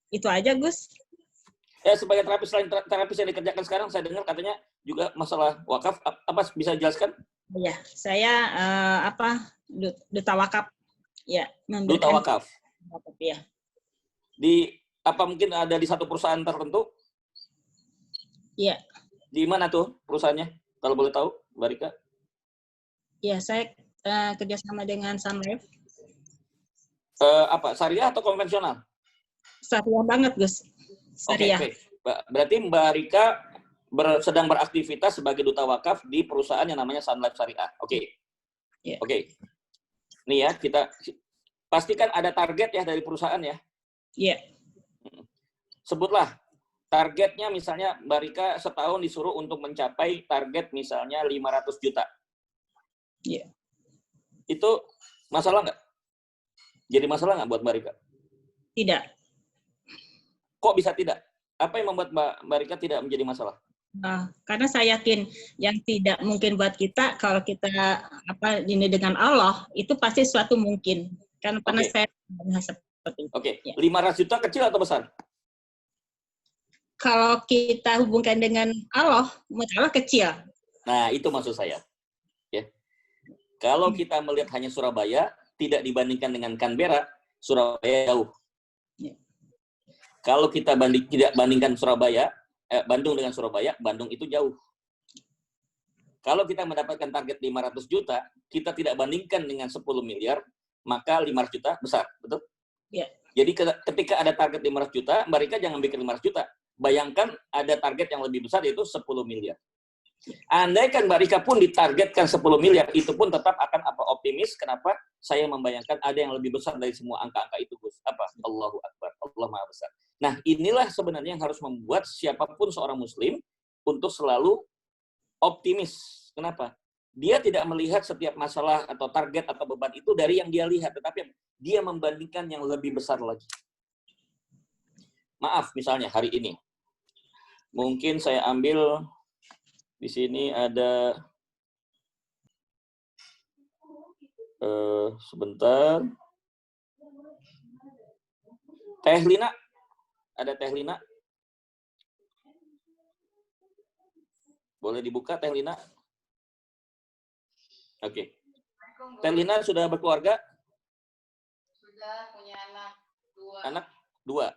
Itu aja, Gus. Sebagai terapis, selain terapis yang dikerjakan sekarang, saya dengar katanya juga masalah wakaf. Apa bisa dijelaskan? Iya, saya duta wakaf. Ya, Duta wakaf. Ya. Mungkin ada di satu perusahaan tertentu? Iya. Di mana tuh perusahaannya? Kalau boleh tahu, Mbak Rika? Iya, saya kerjasama dengan Sun Life. Syariah atau konvensional? Syariah banget, Gus. Syariah. Oke. Berarti Mbak Rika sedang beraktivitas sebagai duta wakaf di perusahaan yang namanya Sun Life Syariah. Oke. Yeah. Oke. Nih ya, kita pastikan ada target ya dari perusahaan ya. Iya. Yeah. Sebutlah targetnya, misalnya Mbak Rika setahun disuruh untuk mencapai target misalnya 500 juta. Iya. Yeah. Itu masalah nggak? Jadi masalah nggak buat Mbak Rika? Tidak. Kok bisa tidak? Apa yang membuat Mbak Rika tidak menjadi masalah? Karena saya yakin yang tidak mungkin buat kita, kalau kita ini dengan Allah, itu pasti suatu mungkin. Karena pernah saya seperti itu. Oke. 500 juta kecil atau besar? Kalau kita hubungkan dengan Allah, masalah kecil. Nah, itu maksud saya. Ya. Kalau kita melihat hanya Surabaya, tidak dibandingkan dengan Canberra, Surabaya jauh. Ya. Kalau kita tidak bandingkan Bandung dengan Surabaya, Bandung itu jauh. Kalau kita mendapatkan target 500 juta, kita tidak bandingkan dengan 10 miliar, maka 500 juta besar, betul? Ya. Jadi ketika ada target 500 juta, Mbak Rika jangan bikin 500 juta. Bayangkan ada target yang lebih besar, yaitu 10 miliar. Andaikan Mbak Rika pun ditargetkan 10 miliar, itu pun tetap akan optimis. Kenapa? Saya membayangkan ada yang lebih besar dari semua angka-angka itu, Gus. Allahu Akbar, Allah Maha Besar. Nah, inilah sebenarnya yang harus membuat siapapun seorang Muslim untuk selalu optimis. Kenapa? Dia tidak melihat setiap masalah atau target atau beban itu dari yang dia lihat, tetapi dia membandingkan yang lebih besar lagi. Maaf, misalnya hari ini. Mungkin saya ambil di sini ada sebentar. Teh Lina. Ada Teh Lina. Boleh dibuka Teh Lina? Oke. Teh Lina sudah berkeluarga? Sudah, punya anak 2. Anak 2.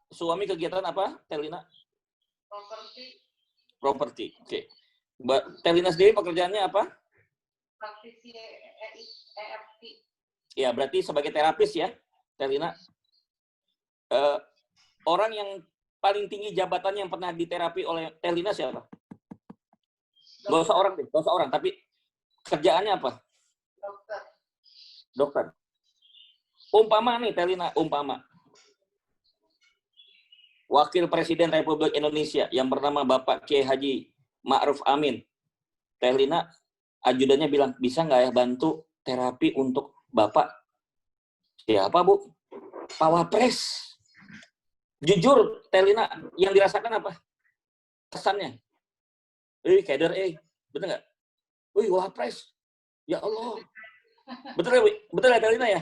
Suami kegiatan apa, Teh Lina? Properti. Oke. Teh Lina sendiri pekerjaannya apa? Praktisi EFT. Ya, berarti sebagai terapis ya, Teh Lina. Orang yang paling tinggi jabatannya yang pernah diterapi oleh Teh Lina siapa? Gak usah orang deh, gak usah orang. Tapi kerjaannya apa? Dokter. Umpama nih, Teh Lina, umpama. Wakil Presiden Republik Indonesia yang bernama Bapak Kiai Haji Ma'ruf Amin. Teh Lina, ajudannya bilang, bisa nggak ya bantu terapi untuk Bapak? Siapa, Bu? Pak Wapres. Jujur, Teh Lina, yang dirasakan apa? Kesannya. Keder, betul nggak? Wapres. Ya Allah. Betul ya, Teh Lina ya?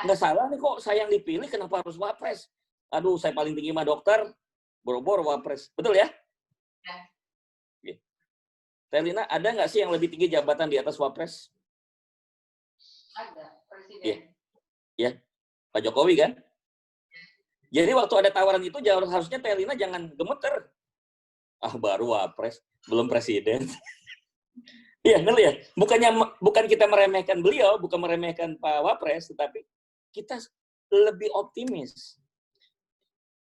Nggak salah nih kok saya yang dipilih, kenapa harus Wapres? Aduh, saya paling tinggi mah dokter, boro-boro Wapres. Betul ya? Ya. Teh Lina, ada nggak sih yang lebih tinggi jabatan di atas Wapres? Ada, Presiden. Ya, Pak Jokowi kan? Jadi waktu ada tawaran itu, harusnya Teh Lina jangan gemeter. Baru Wapres, belum Presiden. Iya, ngerti ya? Bukan kita meremehkan beliau, bukan meremehkan Pak Wapres, tetapi kita lebih optimis.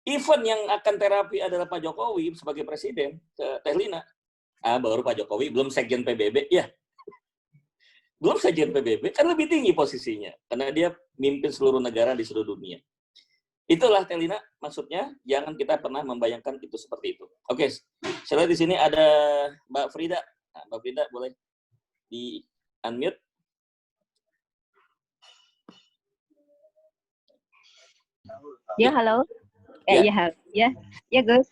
Event yang akan terapi adalah Pak Jokowi sebagai presiden ke Teh Lina. Baru Pak Jokowi, belum Sekjen PBB. Ya, belum Sekjen PBB, kan lebih tinggi posisinya. Karena dia mimpin seluruh negara di seluruh dunia. Itulah Teh Lina, maksudnya jangan kita pernah membayangkan itu seperti itu. Oke, saya lihat di sini ada Mbak Frida. Nah, Mbak Frida boleh di-unmute. Ya, halo. Ya, Gus.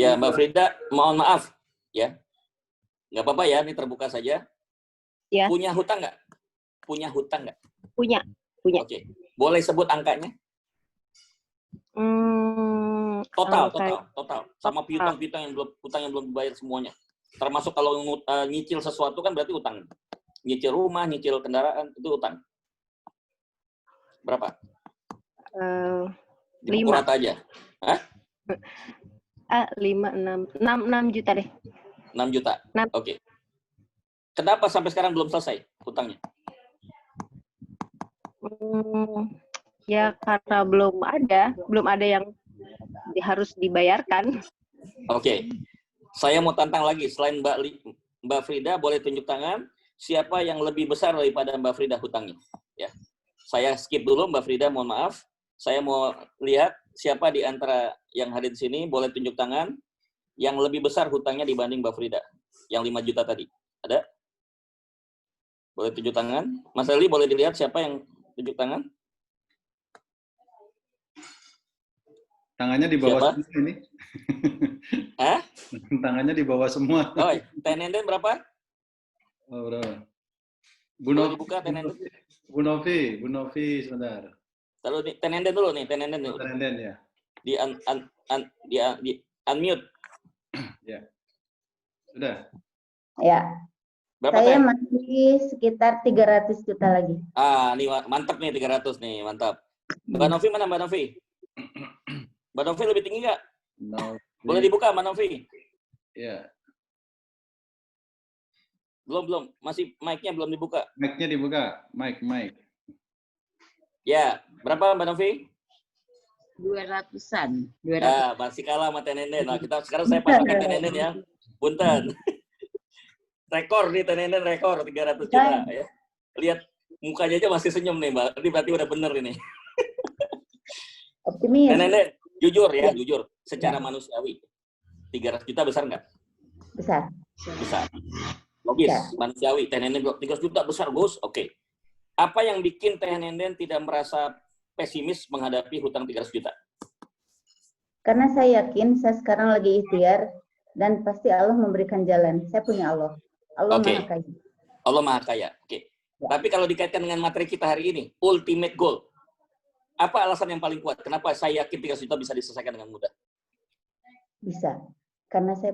Ya, Mbak Frida, mohon maaf ya. Nggak apa-apa ya, ini terbuka saja. Ya. Punya hutang nggak? Punya hutang nggak? Punya. Oke. Boleh sebut angkanya? Total. Sama piutang-piutang yang belum dibayar semuanya. Termasuk kalau nyicil sesuatu kan berarti utang. Nyicil rumah, nyicil kendaraan, itu utang. Berapa? 5. Rata aja. Hah? 6 juta deh. 6 juta. 6. Oke. Kenapa sampai sekarang belum selesai hutangnya? Ya karena belum ada yang harus dibayarkan. Oke. Saya mau tantang lagi, selain Mbak Frida, boleh tunjuk tangan siapa yang lebih besar daripada Mbak Frida hutangnya. Ya. Saya skip dulu, Mbak Frida, mohon maaf. Saya mau lihat siapa di antara yang hadir di sini, boleh tunjuk tangan yang lebih besar hutangnya dibanding Mbak Frida. Yang 5 juta tadi. Ada? Boleh tunjuk tangan. Mas Eli, boleh dilihat siapa yang tunjuk tangan? Tangannya di bawah Siapa? semua ini. Hah? Tangannya di bawah semua. Oh, Tenenden berapa? Oh, berapa? Boleh dibuka Tenenden. Bu Novi sebentar. Taruh Tenenden dulu nih, Tenenden. Tenenden ya. Di unmute. Ya. Sudah. Ya. Berapa Saya Ten? masih sekitar 300 juta lagi. Ini mantap nih 300 nih, mantap. Mbak Novi mana Mbak Novi? Mbak Novi lebih tinggi nggak? Boleh dibuka Mbak Novi? Ya. Belum. Masih mic-nya belum dibuka. Mic-nya dibuka. Mic. Ya, berapa Mbak Novi? 200-an. Masih kalah sama Tenenden. Nah, sekarang saya patokan Tenenden ya. Punten. Rekor nih Tenenden, rekor 300 juta ya. Lihat mukanya aja masih senyum nih Mbak. Ini berarti udah bener ini. Optimis. Tenenden, jujur ya, jujur. Secara manusiawi. 300 juta besar nggak? Besar. Besar. Logis, Ya. manusiawi. Tenenden 300 juta besar, Gus. Oke. Apa yang bikin Teh Nenden tidak merasa pesimis menghadapi hutang 300 juta? Karena saya yakin saya sekarang lagi ikhtiar dan pasti Allah memberikan jalan. Saya punya Allah. Allah Oke. Maha Kaya. Allah Maha Kaya. Oke. Tapi kalau dikaitkan dengan materi kita hari ini, ultimate goal. Apa alasan yang paling kuat? Kenapa saya yakin 300 juta bisa diselesaikan dengan mudah? Bisa. Karena saya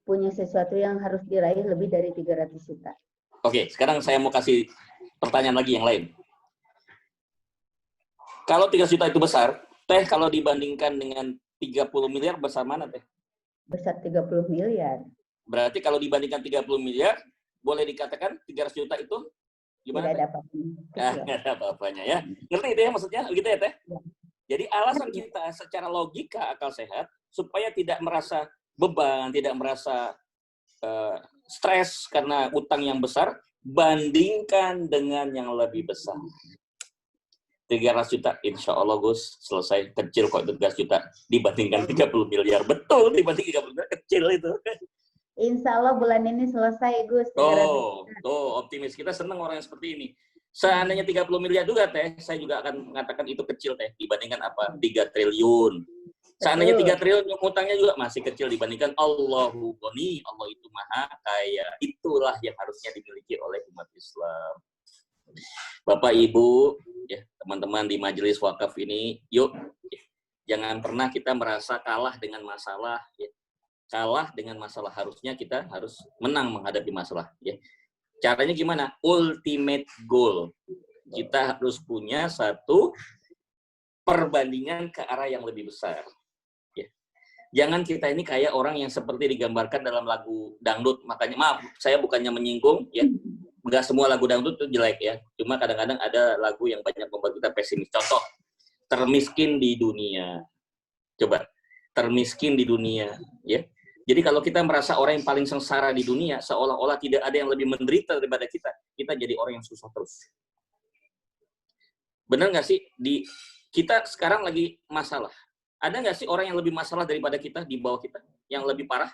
punya sesuatu yang harus diraih lebih dari 300 juta. Oke, sekarang saya mau kasih pertanyaan lagi yang lain. Kalau 300 juta itu besar, Teh kalau dibandingkan dengan 30 miliar besar mana Teh? Besar 30 miliar. Berarti kalau dibandingkan 30 miliar, boleh dikatakan 300 juta itu gimana? Tidak ada apa-apanya. Nggak ada apa-apanya ya. Ngerti itu ya maksudnya? Begitu ya Teh? Ya. Jadi alasan kita secara logika akal sehat, supaya tidak merasa beban, tidak merasa stres karena utang yang besar, bandingkan dengan yang lebih besar. 300 juta, insya Allah Gus, selesai. Kecil kok itu 300 juta dibandingkan 30 miliar. Betul, dibanding 30 miliar, kecil itu. Insya Allah bulan ini selesai, Gus. Tuh, optimis. Kita senang orang yang seperti ini. Seandainya 30 miliar juga, Teh, saya juga akan mengatakan itu kecil, Teh. Dibandingkan apa? 3 triliun. Seandainya 3 triliun, utangnya juga masih kecil dibandingkan Allahu Ghani, Allah itu Maha Kaya. Itulah yang harusnya dimiliki oleh umat Islam. Bapak, Ibu, ya, teman-teman di majelis wakaf ini, yuk, ya, jangan pernah kita merasa kalah dengan masalah. Ya. Kalah dengan masalah, harusnya kita harus menang menghadapi masalah. Ya. Caranya gimana? Ultimate goal. Kita harus punya satu perbandingan ke arah yang lebih besar. Ya. Jangan kita ini kayak orang yang seperti digambarkan dalam lagu dangdut. Makanya, maaf, saya bukannya menyinggung, ya. Nggak semua lagu dangdut itu jelek ya. Cuma kadang-kadang ada lagu yang banyak membuat kita pesimis. Contoh, termiskin di dunia. Coba, termiskin di dunia. Ya. Jadi kalau kita merasa orang yang paling sengsara di dunia, seolah-olah tidak ada yang lebih menderita daripada kita jadi orang yang susah terus. Benar nggak sih? Kita sekarang lagi masalah. Ada nggak sih orang yang lebih masalah daripada kita, di bawah kita? Yang lebih parah?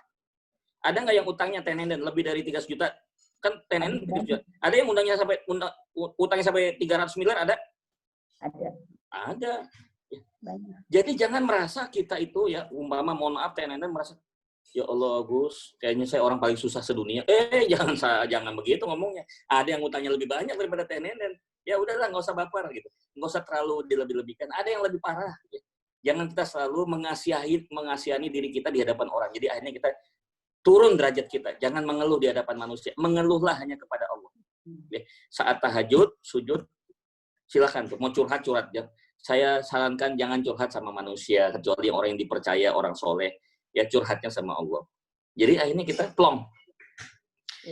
Ada nggak yang utangnya Teh Nenden lebih dari 300 juta? Kan Teh Nenden 300 juta. Ada yang utangnya sampai 300 miliar, ada? Ada. Banyak. Jadi jangan merasa kita itu ya, umpama mohon maaf Teh Nenden merasa, ya Allah Gus, kayaknya saya orang paling susah sedunia. Jangan begitu ngomongnya. Ada yang utangnya lebih banyak daripada Teh Nenden. Ya udahlah, nggak usah baper gitu. Nggak usah terlalu dilebih-lebihkan. Ada yang lebih parah. Ya. Jangan kita selalu mengasihani diri kita di hadapan orang. Jadi akhirnya kita turun derajat kita. Jangan mengeluh di hadapan manusia. Mengeluhlah hanya kepada Allah. Ya. Saat tahajud, sujud, silakan tuh. Mau curhat. Ya. Saya sarankan jangan curhat sama manusia, kecuali orang yang dipercaya, orang soleh. Ya curhatnya sama Allah. Jadi akhirnya kita plong.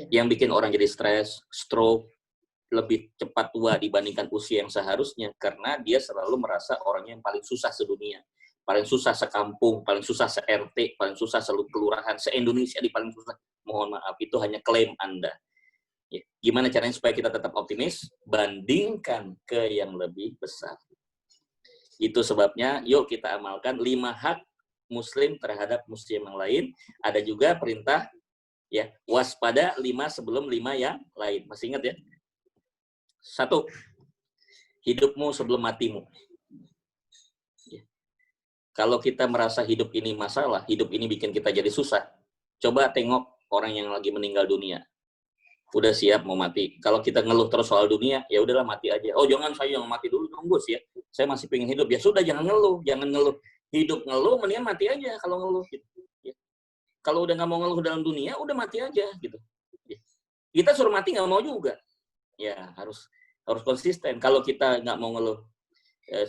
Yang bikin orang jadi stres, stroke, lebih cepat tua dibandingkan usia yang seharusnya, karena dia selalu merasa orangnya yang paling susah sedunia, paling susah sekampung, paling susah se-RT, paling susah seluruh kelurahan, se-Indonesia di paling susah. Mohon maaf, itu hanya klaim Anda. Ya. Gimana caranya supaya kita tetap optimis? Bandingkan ke yang lebih besar. Itu sebabnya, yuk kita amalkan 5 hak Muslim terhadap Muslim yang lain. Ada juga perintah, ya, waspada 5 sebelum 5 yang lain. Masih ingat ya? 1, hidupmu sebelum matimu. Ya. Kalau kita merasa hidup ini masalah, hidup ini bikin kita jadi susah, coba tengok orang yang lagi meninggal dunia. Udah siap mau mati. Kalau kita ngeluh terus soal dunia, ya udahlah mati aja. Oh jangan, saya yang mati dulu dong Gus ya. Saya masih pengen hidup. Ya sudah, jangan ngeluh. Hidup ngeluh, mendingan mati aja kalau ngeluh. Gitu. Ya. Kalau udah nggak mau ngeluh dalam dunia, udah mati aja gitu. Ya. Kita suruh mati nggak mau juga. Ya harus konsisten. Kalau kita nggak mau ngeluh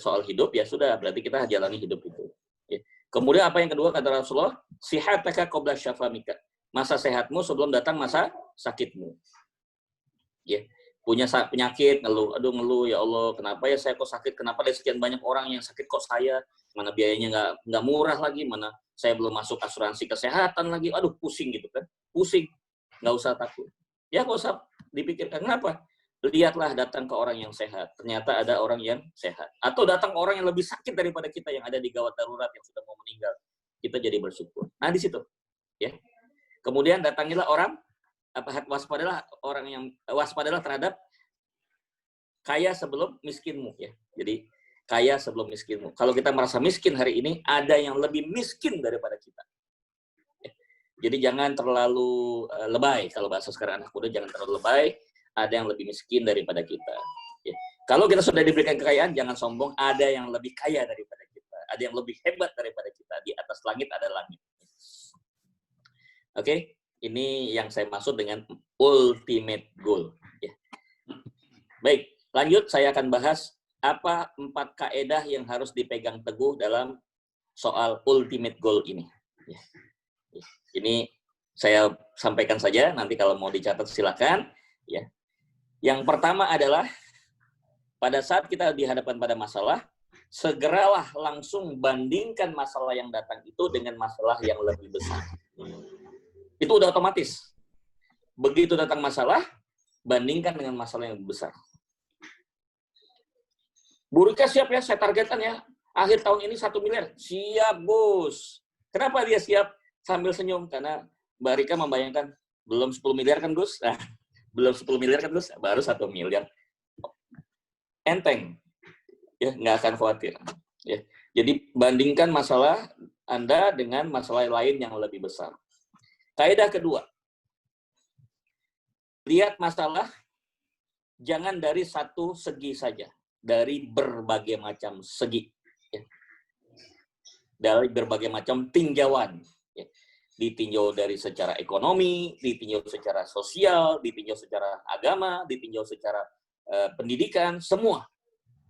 soal hidup, ya sudah, berarti kita jalani hidup itu. Ya. Kemudian apa yang kedua kata Rasulullah? Sihataka qabla syafamika. Masa sehatmu sebelum datang masa sakitmu. Ya. Punya penyakit, ngeluh, ya Allah, kenapa ya saya kok sakit? Kenapa ada sekian banyak orang yang sakit kok saya? Mana biayanya nggak murah lagi, mana saya belum masuk asuransi kesehatan lagi. Aduh, pusing gitu kan. Pusing. Nggak usah takut. Ya nggak usah dipikirkan. Kenapa? Lihatlah datang ke orang yang sehat. Ternyata ada orang yang sehat. Atau datang ke orang yang lebih sakit daripada kita yang ada di gawat darurat yang sudah mau meninggal. Kita jadi bersyukur. Nah, di situ. Ya. Kemudian datangilah orang, waspadalah terhadap kaya sebelum miskinmu ya. Jadi kaya sebelum miskinmu. Kalau kita merasa miskin hari ini, ada yang lebih miskin daripada kita. Jadi jangan terlalu lebay. Kalau bahasa sekarang anak muda, jangan terlalu lebay. Ada yang lebih miskin daripada kita. Ya. Kalau kita sudah diberikan kekayaan, jangan sombong. Ada yang lebih kaya daripada kita. Ada yang lebih hebat daripada kita. Di atas langit ada langit. Oke, ini yang saya maksud dengan ultimate goal. Ya. Baik, lanjut saya akan bahas apa 4 kaedah yang harus dipegang teguh dalam soal ultimate goal ini. Ya. Ini saya sampaikan saja, nanti kalau mau dicatat silakan. Ya. Yang pertama adalah pada saat kita dihadapkan pada masalah, segeralah langsung bandingkan masalah yang datang itu dengan masalah yang lebih besar. Itu udah otomatis. Begitu datang masalah, bandingkan dengan masalah yang lebih besar. Bu Rika siap ya, saya targetkan ya. Akhir tahun ini 1 miliar. Siap, Bos. Kenapa dia siap? Sambil senyum. Karena Mbak Rika membayangkan, belum 10 miliar kan, Gus? Nah, belum 10 miliar kan, Gus? Baru 1 miliar. Enteng. Ya, nggak akan khawatir. Ya. Jadi, bandingkan masalah Anda dengan masalah lain yang lebih besar. Kaidah kedua. Lihat masalah, jangan dari satu segi saja. Dari berbagai macam segi. Ya. Dari berbagai macam tinjauan. Ya. Ditinjau dari secara ekonomi, ditinjau secara sosial, ditinjau secara agama, ditinjau secara pendidikan, semua.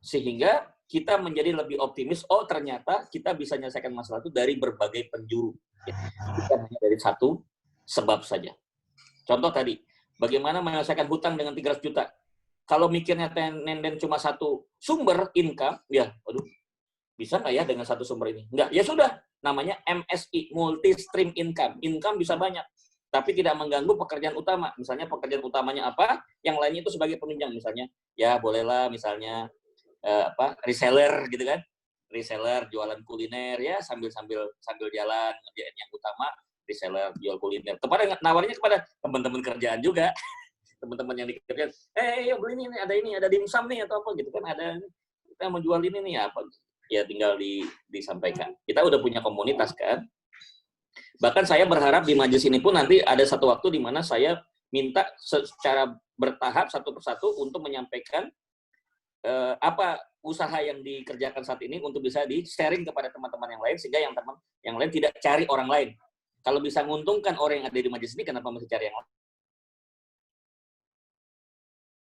Sehingga kita menjadi lebih optimis, oh ternyata kita bisa menyelesaikan masalah itu dari berbagai penjuru. Ya. Bukan hanya dari satu sebab saja. Contoh tadi, bagaimana menyelesaikan hutang dengan 300 juta? Kalau mikirnya nenden cuma satu sumber income, ya, aduh, bisa nggak ya dengan satu sumber ini? Nggak, ya sudah, namanya MSI, multi stream income. Income bisa banyak, tapi tidak mengganggu pekerjaan utama. Misalnya pekerjaan utamanya apa, yang lainnya itu sebagai penunjang. Misalnya, ya bolehlah misalnya reseller gitu kan, reseller jualan kuliner ya sambil jalan ngerjain yang utama, reseller jual kuliner. Nawarnya kepada teman-teman kerjaan juga. Teman-teman yang dikerjakan, yuk beli ini, ada dimsum nih atau apa gitu kan, ada kita mau jual ini nih apa, ya tinggal disampaikan. Kita udah punya komunitas kan. Bahkan saya berharap di majelis ini pun nanti ada satu waktu di mana saya minta secara bertahap satu persatu untuk menyampaikan apa usaha yang dikerjakan saat ini untuk bisa di-sharing kepada teman-teman yang lain sehingga yang lain tidak cari orang lain. Kalau bisa menguntungkan orang yang ada di majelis ini, kenapa mesti cari yang lain?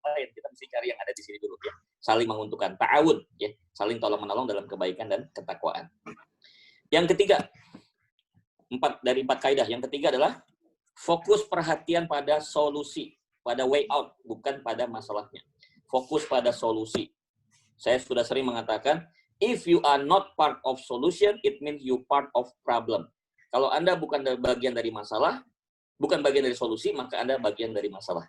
Kita mesti cari yang ada di sini dulu ya. Saling menguntungkan, ta'awun ya, saling tolong menolong dalam kebaikan dan ketakwaan. Yang ketiga, 4 dari 4 kaidah. Yang ketiga adalah fokus perhatian pada solusi, pada way out, bukan pada masalahnya. Fokus pada solusi. Saya sudah sering mengatakan, if you are not part of solution, it means you part of problem. Kalau Anda bukan bagian dari masalah, bukan bagian dari solusi, maka Anda bagian dari masalah.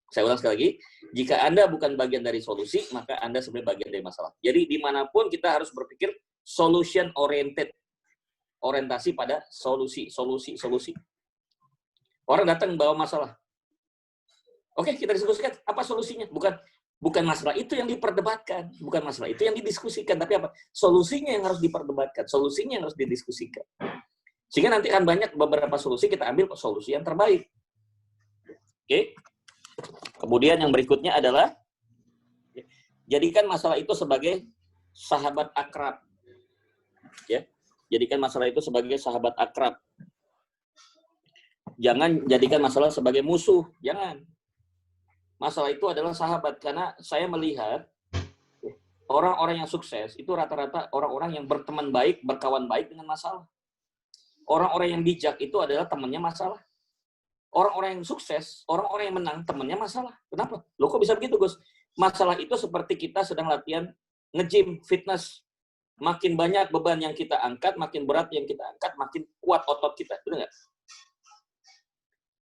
Saya ulang sekali lagi, jika Anda bukan bagian dari solusi, maka Anda sebenarnya bagian dari masalah. Jadi dimanapun kita harus berpikir solution oriented. Orientasi pada solusi. Orang datang bawa masalah. Oke, kita diskusikan apa solusinya. Bukan masalah itu yang diperdebatkan. Bukan masalah itu yang didiskusikan. Tapi apa? Solusinya yang harus diperdebatkan. Solusinya yang harus didiskusikan. Sehingga nanti akan banyak beberapa solusi, kita ambil solusi yang terbaik. Oke? Kemudian yang berikutnya adalah jadikan masalah itu sebagai sahabat akrab. Ya, jadikan masalah itu sebagai sahabat akrab. Jangan jadikan masalah sebagai musuh. Jangan. Masalah itu adalah sahabat karena saya melihat orang-orang yang sukses itu rata-rata orang-orang yang berteman baik, berkawan baik dengan masalah. Orang-orang yang bijak itu adalah temannya masalah. Orang-orang yang sukses, orang-orang yang menang, temannya masalah. Kenapa? Loh kok bisa begitu, Gus? Masalah itu seperti kita sedang latihan nge-gym, fitness. Makin banyak beban yang kita angkat, makin berat yang kita angkat, makin kuat otot kita. Benar nggak?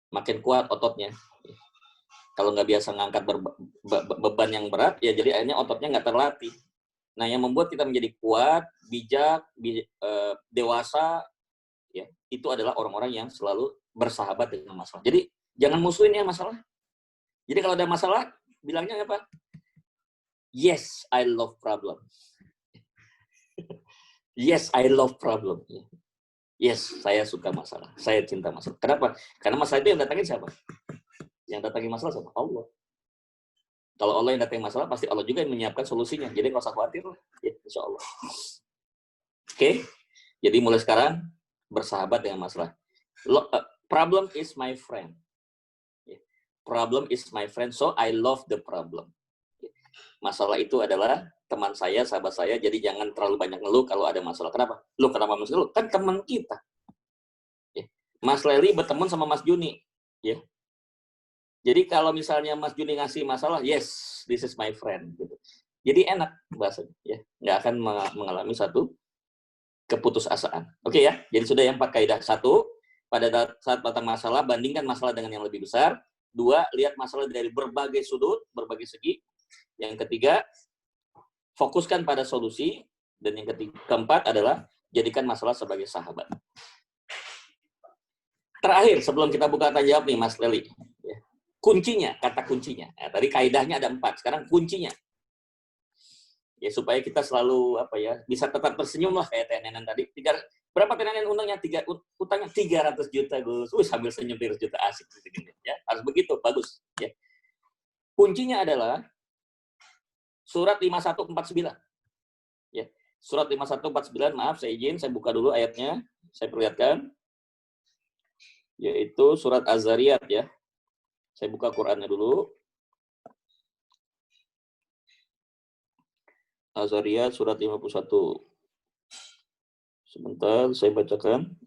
Makin kuat ototnya. Kalau nggak biasa ngangkat beban yang berat, ya jadi akhirnya ototnya nggak terlatih. Nah, yang membuat kita menjadi kuat, bijak, dewasa, ya itu adalah orang-orang yang selalu bersahabat dengan masalah. Jadi jangan musuhin ya masalah. Jadi kalau ada masalah, bilangnya apa? Yes, I love problem. Yes, I love problem. Yes, saya suka masalah. Saya cinta masalah. Kenapa? Karena masalah itu yang datangin siapa? Yang datangin masalah siapa? Allah. Kalau Allah yang datangin masalah, pasti Allah juga yang menyiapkan solusinya. Jadi nggak usah khawatir lah. Ya, insya Allah. Oke? Jadi mulai sekarang, bersahabat dengan masalah. Problem is my friend. Problem is my friend, so I love the problem. Masalah itu adalah teman saya, sahabat saya, jadi jangan terlalu banyak ngeluh kalau ada masalah. Kenapa? Lu kenapa mesti ngeluh? Kan teman kita. Mas Leli berteman sama Mas Juni. Ya. Jadi kalau misalnya Mas Juni ngasih masalah, yes, this is my friend. Gitu. Jadi enak bahasanya. Ya. Nggak akan mengalami satu keputusasaan. Oke ya, jadi sudah yang 4 kaidah. 1, pada saat datang masalah, bandingkan masalah dengan yang lebih besar. 2, lihat masalah dari berbagai sudut, berbagai segi. Yang ketiga, fokuskan pada solusi. Dan yang keempat adalah jadikan masalah sebagai sahabat. Terakhir, sebelum kita buka tanya jawab nih, Mas Leli. Kuncinya, kata kuncinya. Nah, tadi kaidahnya ada 4, sekarang kuncinya. Ya, supaya kita selalu bisa tetap tersenyum lah kayak TNN tadi. Berapa TNN undangnya? Utangnya 300 juta, Gus. Sambil senyum 300 juta, asik. Ya, harus begitu, bagus. Ya. Kuncinya adalah surat 5149. Ya, surat 5149, maaf saya izin, saya buka dulu ayatnya, saya perlihatkan. Yaitu surat Az-Zariyat ya. Saya buka Qur'annya dulu. Az-Zariyat surat 51. Sebentar, saya bacakan.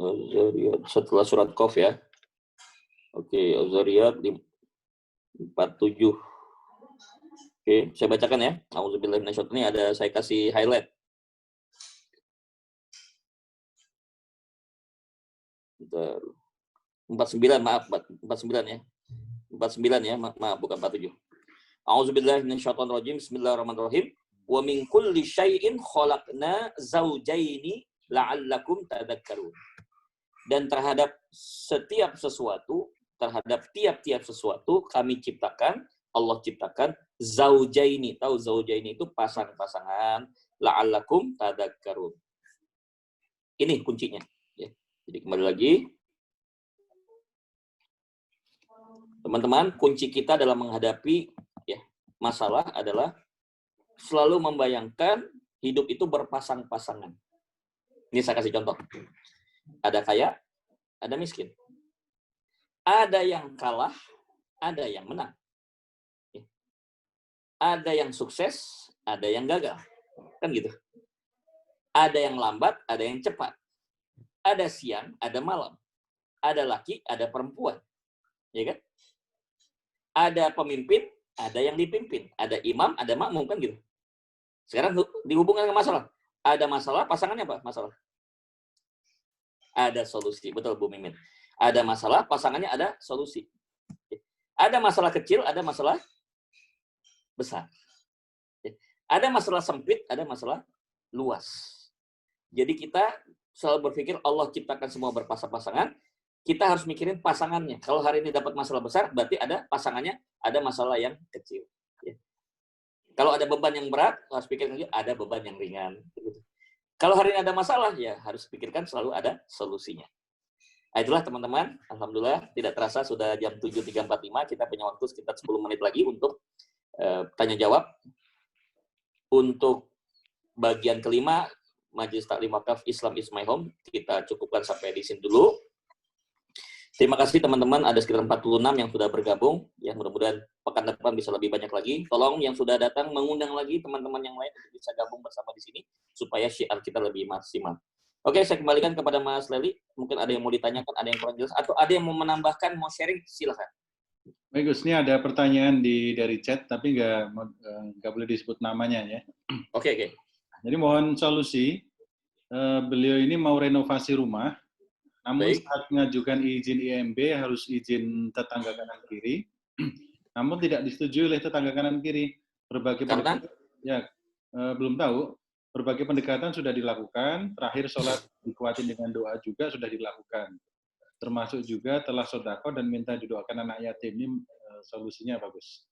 Az-Zariyat setelah surat Qaf ya. Oke, Az-Zariyat 47. Oke, saya bacakan ya. Auzubillahi minasyaitonir rajim. Ada saya kasih highlight. Bentar. 49, maaf, 49 ya. 49 ya, maaf bukan 47. Auzubillahi minasyaitonir rajim. Bismillahirrahmanirrahim. Wa min kulli syai'in khalaqna zawjaini la'allakum tadhakkarun. Dan terhadap setiap sesuatu, terhadap tiap-tiap sesuatu kami ciptakan, Allah ciptakan zaujaini. Tahu zaujaini itu pasang-pasangan, la'allakum tadhakkarun. Ini kuncinya ya. Jadi kembali lagi. Teman-teman, kunci kita dalam menghadapi masalah adalah selalu membayangkan hidup itu berpasang-pasangan. Ini saya kasih contoh. Ada kaya, ada miskin. Ada yang kalah, ada yang menang. Ada yang sukses, ada yang gagal. Kan gitu. Ada yang lambat, ada yang cepat. Ada siang, ada malam. Ada laki, ada perempuan. Ya kan? Ada pemimpin, ada yang dipimpin. Ada imam, ada makmum, kan gitu. Sekarang dihubungkan dengan masalah. Ada masalah, pasangannya apa? Masalah. Ada solusi. Betul, Bu Mimin. Ada masalah, pasangannya ada solusi. Ada masalah kecil, ada masalah besar. Ada masalah sempit, ada masalah luas. Jadi kita selalu berpikir Allah ciptakan semua berpasang-pasangan. Kita harus mikirin pasangannya. Kalau hari ini dapat masalah besar, berarti ada pasangannya, ada masalah yang kecil. Kalau ada beban yang berat, harus pikirin lagi ada beban yang ringan. Kalau hari ini ada masalah, ya harus pikirkan selalu ada solusinya. Nah, itulah teman-teman, alhamdulillah tidak terasa sudah jam 7.345, kita punya waktu sekitar 10 menit lagi untuk tanya jawab. Untuk bagian kelima, Majelis Taklim Wakaf Islam is my home, kita cukupkan sampai di sini dulu. Terima kasih teman-teman, ada sekitar 46 yang sudah bergabung. Ya, mudah-mudahan pekan depan bisa lebih banyak lagi. Tolong yang sudah datang mengundang lagi teman-teman yang lain untuk bisa gabung bersama di sini supaya syiar kita lebih maksimal. Oke, saya kembalikan kepada Mas Leli. Mungkin ada yang mau ditanyakan, ada yang kurang jelas, atau ada yang mau menambahkan, mau sharing, silakan. Baik Gus, ini ada pertanyaan dari chat, tapi nggak boleh disebut namanya ya. Oke. Jadi mohon solusi. Beliau ini mau renovasi rumah, namun Baik. saat mengajukan izin IMB harus izin tetangga kanan kiri, namun tidak disetujui oleh tetangga kanan kiri. Berbagai Karena? Belum tahu. Berbagai pendekatan sudah dilakukan, terakhir sholat dikuatin dengan doa juga sudah dilakukan. Termasuk juga telah sodako dan minta didoakan anak yatim. Ini solusinya bagus.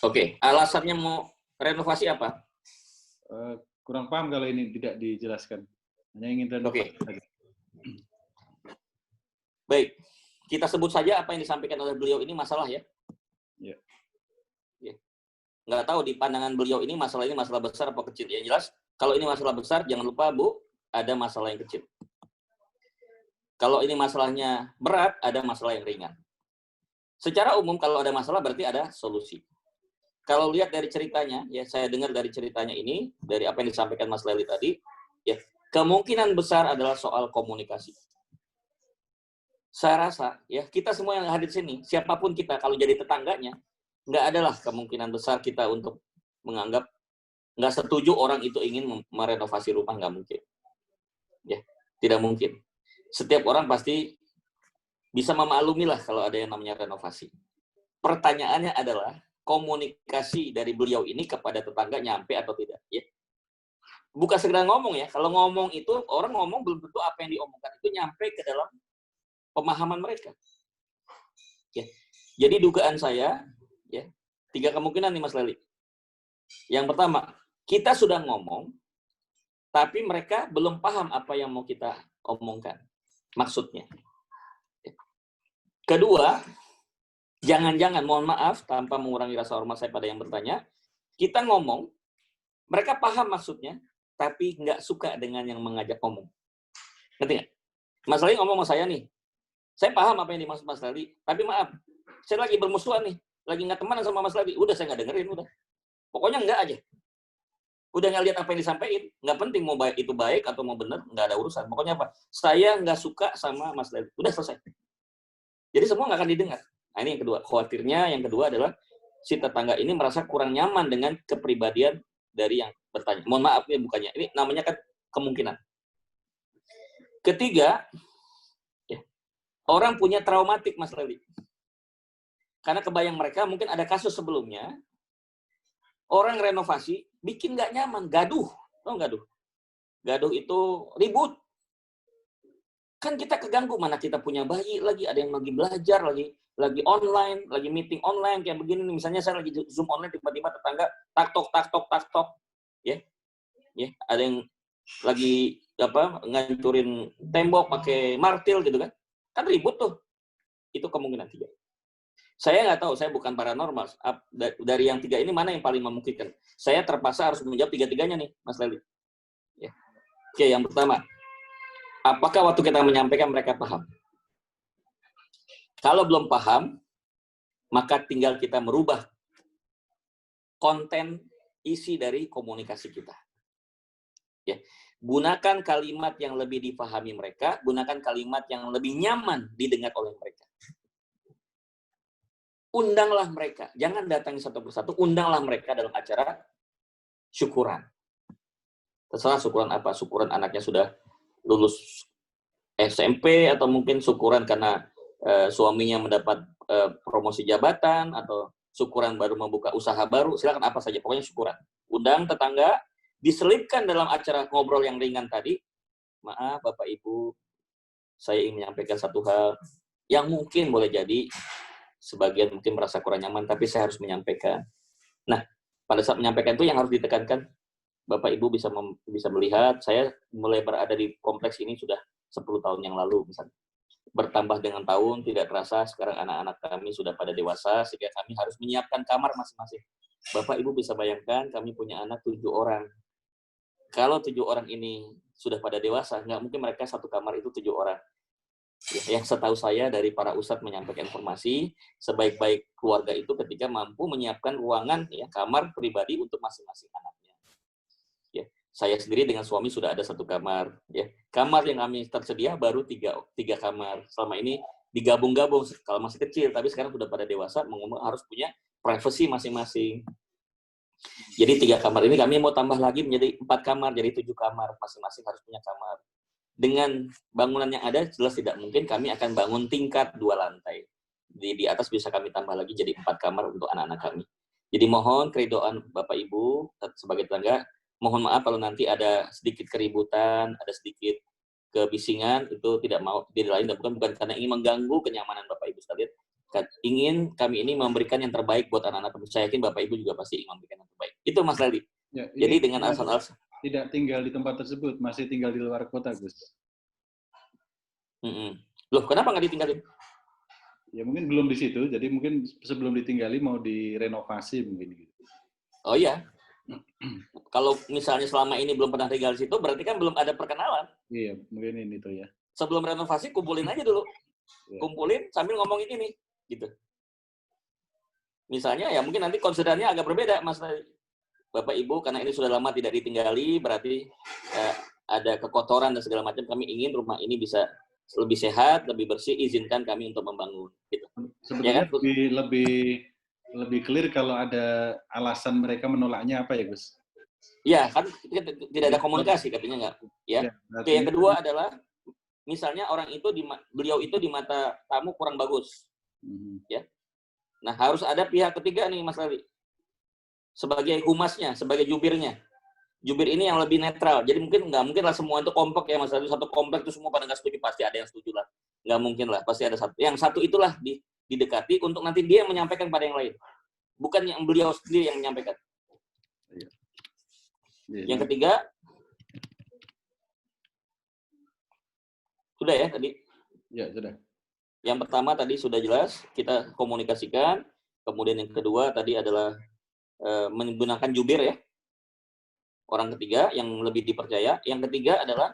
Oke, alasannya mau renovasi apa? Kurang paham kalau ini tidak dijelaskan. Hanya ingin renovasi saja. Baik, kita sebut saja apa yang disampaikan oleh beliau ini masalah ya. Ya. Ya. Nggak tahu di pandangan beliau ini masalah besar apa kecil. Yang jelas, kalau ini masalah besar, jangan lupa Bu, ada masalah yang kecil. Kalau ini masalahnya berat, ada masalah yang ringan. Secara umum kalau ada masalah berarti ada solusi. Kalau lihat dari ceritanya, ya saya dengar dari ceritanya ini, dari apa yang disampaikan Mas Leli tadi, ya kemungkinan besar adalah soal komunikasi. Saya rasa, ya kita semua yang hadir di sini, siapapun kita, kalau jadi tetangganya, nggak adalah kemungkinan besar kita untuk menganggap nggak setuju orang itu ingin merenovasi rumah, nggak mungkin. Ya, tidak mungkin. Setiap orang pasti bisa memaklumi lah kalau ada yang namanya renovasi. Pertanyaannya adalah komunikasi dari beliau ini kepada tetangga nyampe atau tidak. Ya. Bukan sekedar ngomong ya. Kalau ngomong itu, orang ngomong belum tentu apa yang diomongkan itu nyampe ke dalam pemahaman mereka. Ya. Jadi dugaan saya, ya 3 kemungkinan nih Mas Leli. Yang pertama, kita sudah ngomong, tapi mereka belum paham apa yang mau kita omongkan. Maksudnya. Kedua, jangan-jangan, mohon maaf, tanpa mengurangi rasa hormat saya pada yang bertanya, kita ngomong, mereka paham maksudnya, tapi nggak suka dengan yang mengajak ngomong. Ngerti nggak? Mas Leli ngomong sama saya nih, saya paham apa yang dimaksud Mas Leli, tapi maaf, saya lagi bermusuhan nih, lagi nggak temenan sama Mas Leli, udah saya nggak dengerin, udah. Pokoknya nggak aja. Udah nggak lihat apa yang disampaikan, nggak penting mau baik itu baik atau mau benar, nggak ada urusan. Pokoknya apa? Saya nggak suka sama Mas Leli, udah selesai. Jadi semua nggak akan didengar. Nah ini yang kedua. Khawatirnya yang kedua adalah si tetangga ini merasa kurang nyaman dengan kepribadian dari yang bertanya. Mohon maaf ya bukannya. Ini namanya kan kemungkinan. Ketiga, ya, orang punya traumatik Mas Leli. Karena kebayang mereka mungkin ada kasus sebelumnya, orang renovasi bikin nggak nyaman, gaduh. Tahu gaduh? Gaduh itu ribut. Kan kita keganggu, mana kita punya bayi lagi, ada yang lagi belajar, lagi online, lagi meeting online kayak begini. Misalnya saya lagi Zoom online, tiba-tiba tetangga tak tok, ya, ada yang lagi ngancurin tembok pakai martil gitu kan ribut tuh. Itu kemungkinan 3. Saya nggak tahu, saya bukan paranormal. Dari yang 3 ini mana yang paling memungkinkan? Saya terpaksa harus menjawab 3-tiganya nih, Mas Leli. Ya. Oke, yang pertama. Apakah waktu kita menyampaikan mereka paham? Kalau belum paham, maka tinggal kita merubah konten isi dari komunikasi kita. Ya. Gunakan kalimat yang lebih dipahami mereka, gunakan kalimat yang lebih nyaman didengar oleh mereka. Undanglah mereka, jangan datangi satu persatu, undanglah mereka dalam acara syukuran. Terserah syukuran apa, syukuran anaknya sudah lulus SMP atau mungkin syukuran karena suaminya mendapat promosi jabatan atau syukuran baru membuka usaha baru, silakan apa saja, pokoknya syukuran. Undang tetangga, diselipkan dalam acara ngobrol yang ringan tadi, maaf Bapak Ibu, saya ingin menyampaikan satu hal yang mungkin boleh jadi sebagian mungkin merasa kurang nyaman, tapi saya harus menyampaikan. Nah, pada saat menyampaikan itu yang harus ditekankan, Bapak Ibu bisa melihat, saya mulai berada di kompleks ini sudah 10 tahun yang lalu misalnya. Bertambah dengan tahun, tidak terasa sekarang anak-anak kami sudah pada dewasa, sehingga kami harus menyiapkan kamar masing-masing. Bapak Ibu bisa bayangkan, kami punya anak 7 orang. Kalau 7 orang ini sudah pada dewasa, nggak mungkin mereka satu kamar itu 7 orang. Ya, yang setahu saya dari para ustadz menyampaikan informasi, sebaik-baik keluarga itu ketika mampu menyiapkan ruangan, ya, kamar pribadi untuk masing-masing anaknya. Ya, saya sendiri dengan suami sudah ada 1 kamar. Ya, kamar yang kami tersedia baru 3 kamar. Selama ini digabung-gabung kalau masih kecil, tapi sekarang sudah pada dewasa, harus punya privasi masing-masing. Jadi 3 kamar ini kami mau tambah lagi menjadi 4 kamar, jadi 7 kamar, masing-masing harus punya kamar. Dengan bangunan yang ada, jelas tidak mungkin kami akan bangun tingkat 2 lantai. Di atas bisa kami tambah lagi jadi 4 kamar untuk anak-anak kami. Jadi mohon keridoan Bapak Ibu sebagai tetangga, mohon maaf kalau nanti ada sedikit keributan, ada sedikit kebisingan, itu tidak mau, tidak lain dan bukan karena ingin mengganggu kenyamanan Bapak Ibu sekalian, kami ini memberikan yang terbaik buat anak-anak kami. Saya yakin Bapak Ibu juga pasti ingin memberikan yang terbaik. Itu Mas Lali. Ya, Jadi ini dengan alasan-alasan. tidak tinggal di tempat tersebut, masih tinggal di luar kota, Gus. Loh, kenapa nggak ditinggalin? Ya mungkin belum di situ, jadi mungkin sebelum ditinggali mau direnovasi mungkin gitu. Oh iya. Kalau misalnya selama ini belum pernah tinggal di situ, berarti kan belum ada perkenalan. Iya, mungkin ini tuh ya. Sebelum renovasi, kumpulin aja dulu. Ya. Kumpulin sambil ngomongin ini. Gitu. Misalnya ya mungkin nanti konsiderannya agak berbeda, Mas. Bapak Ibu, karena ini sudah lama tidak ditinggali, berarti ada kekotoran dan segala macam. Kami ingin rumah ini bisa lebih sehat, lebih bersih, izinkan kami untuk membangun. Gitu. Sebetulnya Ya kan? lebih clear kalau ada alasan mereka menolaknya apa ya, Gus? Ya, kan tidak ada komunikasi katanya nggak. Ya. Oke, yang kedua adalah misalnya beliau itu di mata tamu kurang bagus. Ya. Nah, harus ada pihak ketiga nih, Mas Lali. Sebagai humasnya, sebagai jubirnya. Jubir ini yang lebih netral. Jadi nggak mungkin lah semua itu komplek ya, Mas Lali. Satu komplek itu semua pada nggak setuju, pasti ada yang setuju lah. Nggak mungkin lah, pasti ada satu. Yang satu itulah didekati untuk nanti dia menyampaikan pada yang lain. Bukan yang beliau sendiri yang menyampaikan. Yang ketiga, sudah ya tadi? Ya, sudah. Yang pertama tadi sudah jelas, kita komunikasikan. Kemudian yang kedua tadi adalah menggunakan jubir ya. Orang ketiga yang lebih dipercaya. Yang ketiga adalah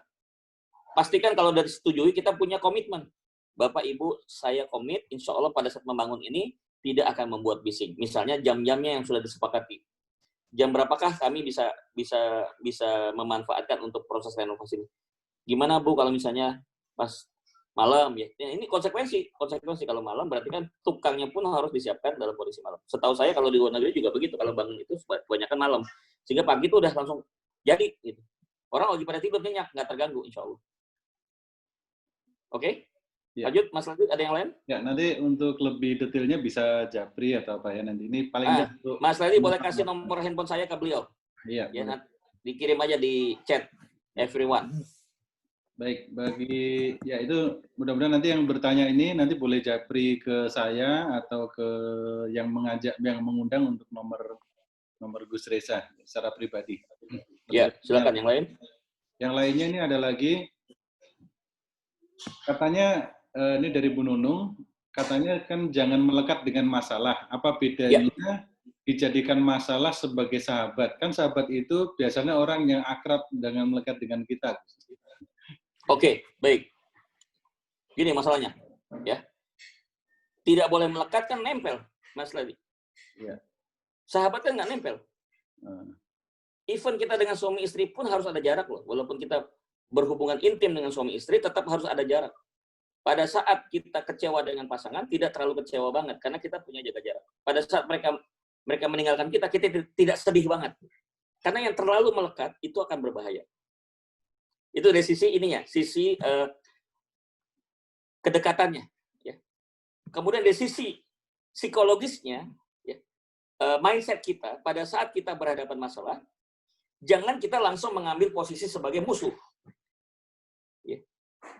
pastikan kalau sudah disetujui kita punya komitmen. Bapak Ibu, saya komit, insya Allah pada saat membangun ini tidak akan membuat bising. Misalnya jam-jamnya yang sudah disepakati. Jam berapakah kami bisa memanfaatkan untuk proses renovasi ini? Gimana Bu kalau misalnya pas malam ya? Ini konsekuensi kalau malam berarti kan tukangnya pun harus disiapkan dalam kondisi malam. Setahu saya kalau di luar negeri juga begitu, kalau bangun itu kebanyakan malam. Sehingga pagi itu udah langsung jadi gitu. Orang lagi pada tidur nyenyak, nggak terganggu insya Allah. Oke? Ya. Lanjut Mas Lanjut, ada yang lain? Ya, nanti untuk lebih detailnya bisa Japri atau apa ya nanti. Ini paling enggak untuk Mas Lali boleh kasih nomor handphone saya ke beliau. Iya. Ya, nanti dikirim aja di chat everyone. Baik, ya itu mudah-mudahan nanti yang bertanya ini nanti boleh Japri ke saya atau ke yang mengundang untuk nomor Gus Reza secara pribadi. Ya, silakan yang lain. Yang lainnya ini ada lagi katanya ini dari Bu Nunung, katanya kan jangan melekat dengan masalah. Apa bedanya dijadikan masalah sebagai sahabat? Kan sahabat itu biasanya orang yang akrab dengan melekat dengan kita. Oke, baik. Gini masalahnya, ya. Tidak boleh melekat kan nempel, Mas Ladi. Ya. Sahabat kan nggak nempel. Even kita dengan suami istri pun harus ada jarak loh. Walaupun kita berhubungan intim dengan suami istri, tetap harus ada jarak. Pada saat kita kecewa dengan pasangan, tidak terlalu kecewa banget, karena kita punya jaga jarak. Pada saat mereka meninggalkan kita tidak sedih banget. Karena yang terlalu melekat, itu akan berbahaya. Itu dari sisi ininya, sisi kedekatannya. Ya. Kemudian dari sisi psikologisnya, ya, mindset kita, pada saat kita berhadapan masalah, jangan kita langsung mengambil posisi sebagai musuh. Ya.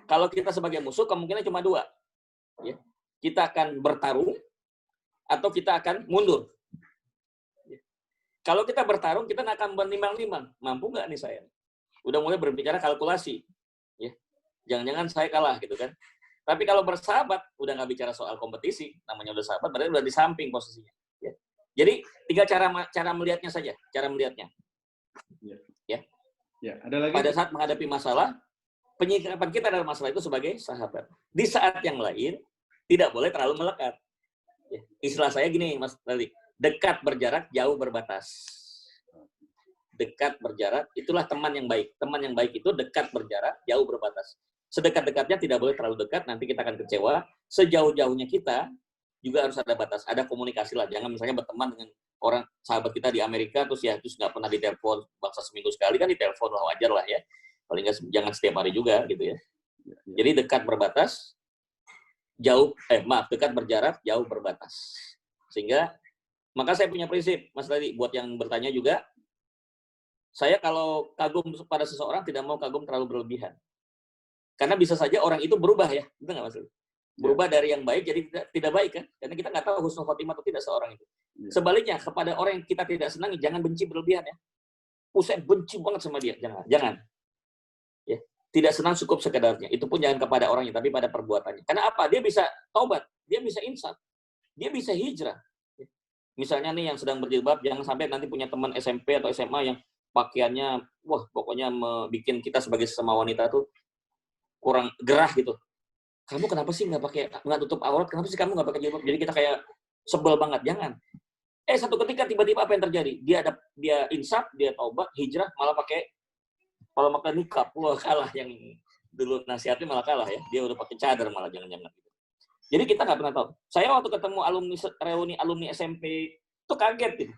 Kalau kita sebagai musuh, kemungkinan cuma dua. Ya. Kita akan bertarung, atau kita akan mundur. Ya. Kalau kita bertarung, kita akan menimbang-nimbang, mampu nggak nih saya? Udah mulai berbicara kalkulasi. Ya. Jangan-jangan saya kalah, gitu kan. Tapi kalau bersahabat, udah nggak bicara soal kompetisi, namanya udah sahabat, berarti udah di samping posisinya. Ya. Jadi, tinggal cara melihatnya saja, cara melihatnya. Ya. Ya, ada lagi. Pada saat menghadapi masalah, penyikapan kita dalam masalah itu sebagai sahabat. Di saat yang lain, tidak boleh terlalu melekat. Ya. Istilah saya gini, Mas Lali, dekat berjarak, jauh berbatas. Dekat berjarak, itulah teman yang baik. Teman yang baik itu dekat berjarak, jauh berbatas. Sedekat-dekatnya tidak boleh terlalu dekat, nanti kita akan kecewa. Sejauh-jauhnya kita juga harus ada batas, ada komunikasi lah. Jangan misalnya berteman dengan orang sahabat kita di Amerika, terus nggak pernah ditelepon, bangsa seminggu sekali kan ditelepon lah, wajar lah ya. Paling nggak jangan setiap hari juga gitu ya. Jadi dekat berbatas, dekat berjarak, jauh berbatas. Sehingga, maka saya punya prinsip, Mas Ladi, buat yang bertanya juga, saya kalau kagum pada seseorang tidak mau kagum terlalu berlebihan. Karena bisa saja orang itu berubah ya, betul nggak Mas? Berubah dari yang baik jadi tidak baik kan? Karena kita nggak tahu husnul khotimah atau tidak seorang itu. Sebaliknya, kepada orang yang kita tidak senangi, jangan benci berlebihan ya. Saya benci banget sama dia. Jangan. Ya. Tidak senang cukup sekedarnya. Itu pun jangan kepada orangnya, tapi pada perbuatannya. Karena apa? Dia bisa taubat, dia bisa insaf, dia bisa hijrah. Misalnya nih yang sedang berjilbab, jangan sampai nanti punya teman SMP atau SMA yang pakaiannya, wah pokoknya bikin kita sebagai sesama wanita tuh kurang gerah gitu. Kamu kenapa sih nggak tutup aurat? Kenapa sih kamu nggak pakai jilbab? Jadi kita kayak sebel banget. Jangan. Satu ketika tiba-tiba apa yang terjadi? Dia insaf, dia taubat, hijrah, malah pakai nikab. Wah, kalah yang dulu nasihatnya malah kalah ya. Dia udah pakai cadar malah jangan-jangan. Jadi kita nggak pernah tahu. Saya waktu ketemu reuni alumni SMP itu kaget gitu.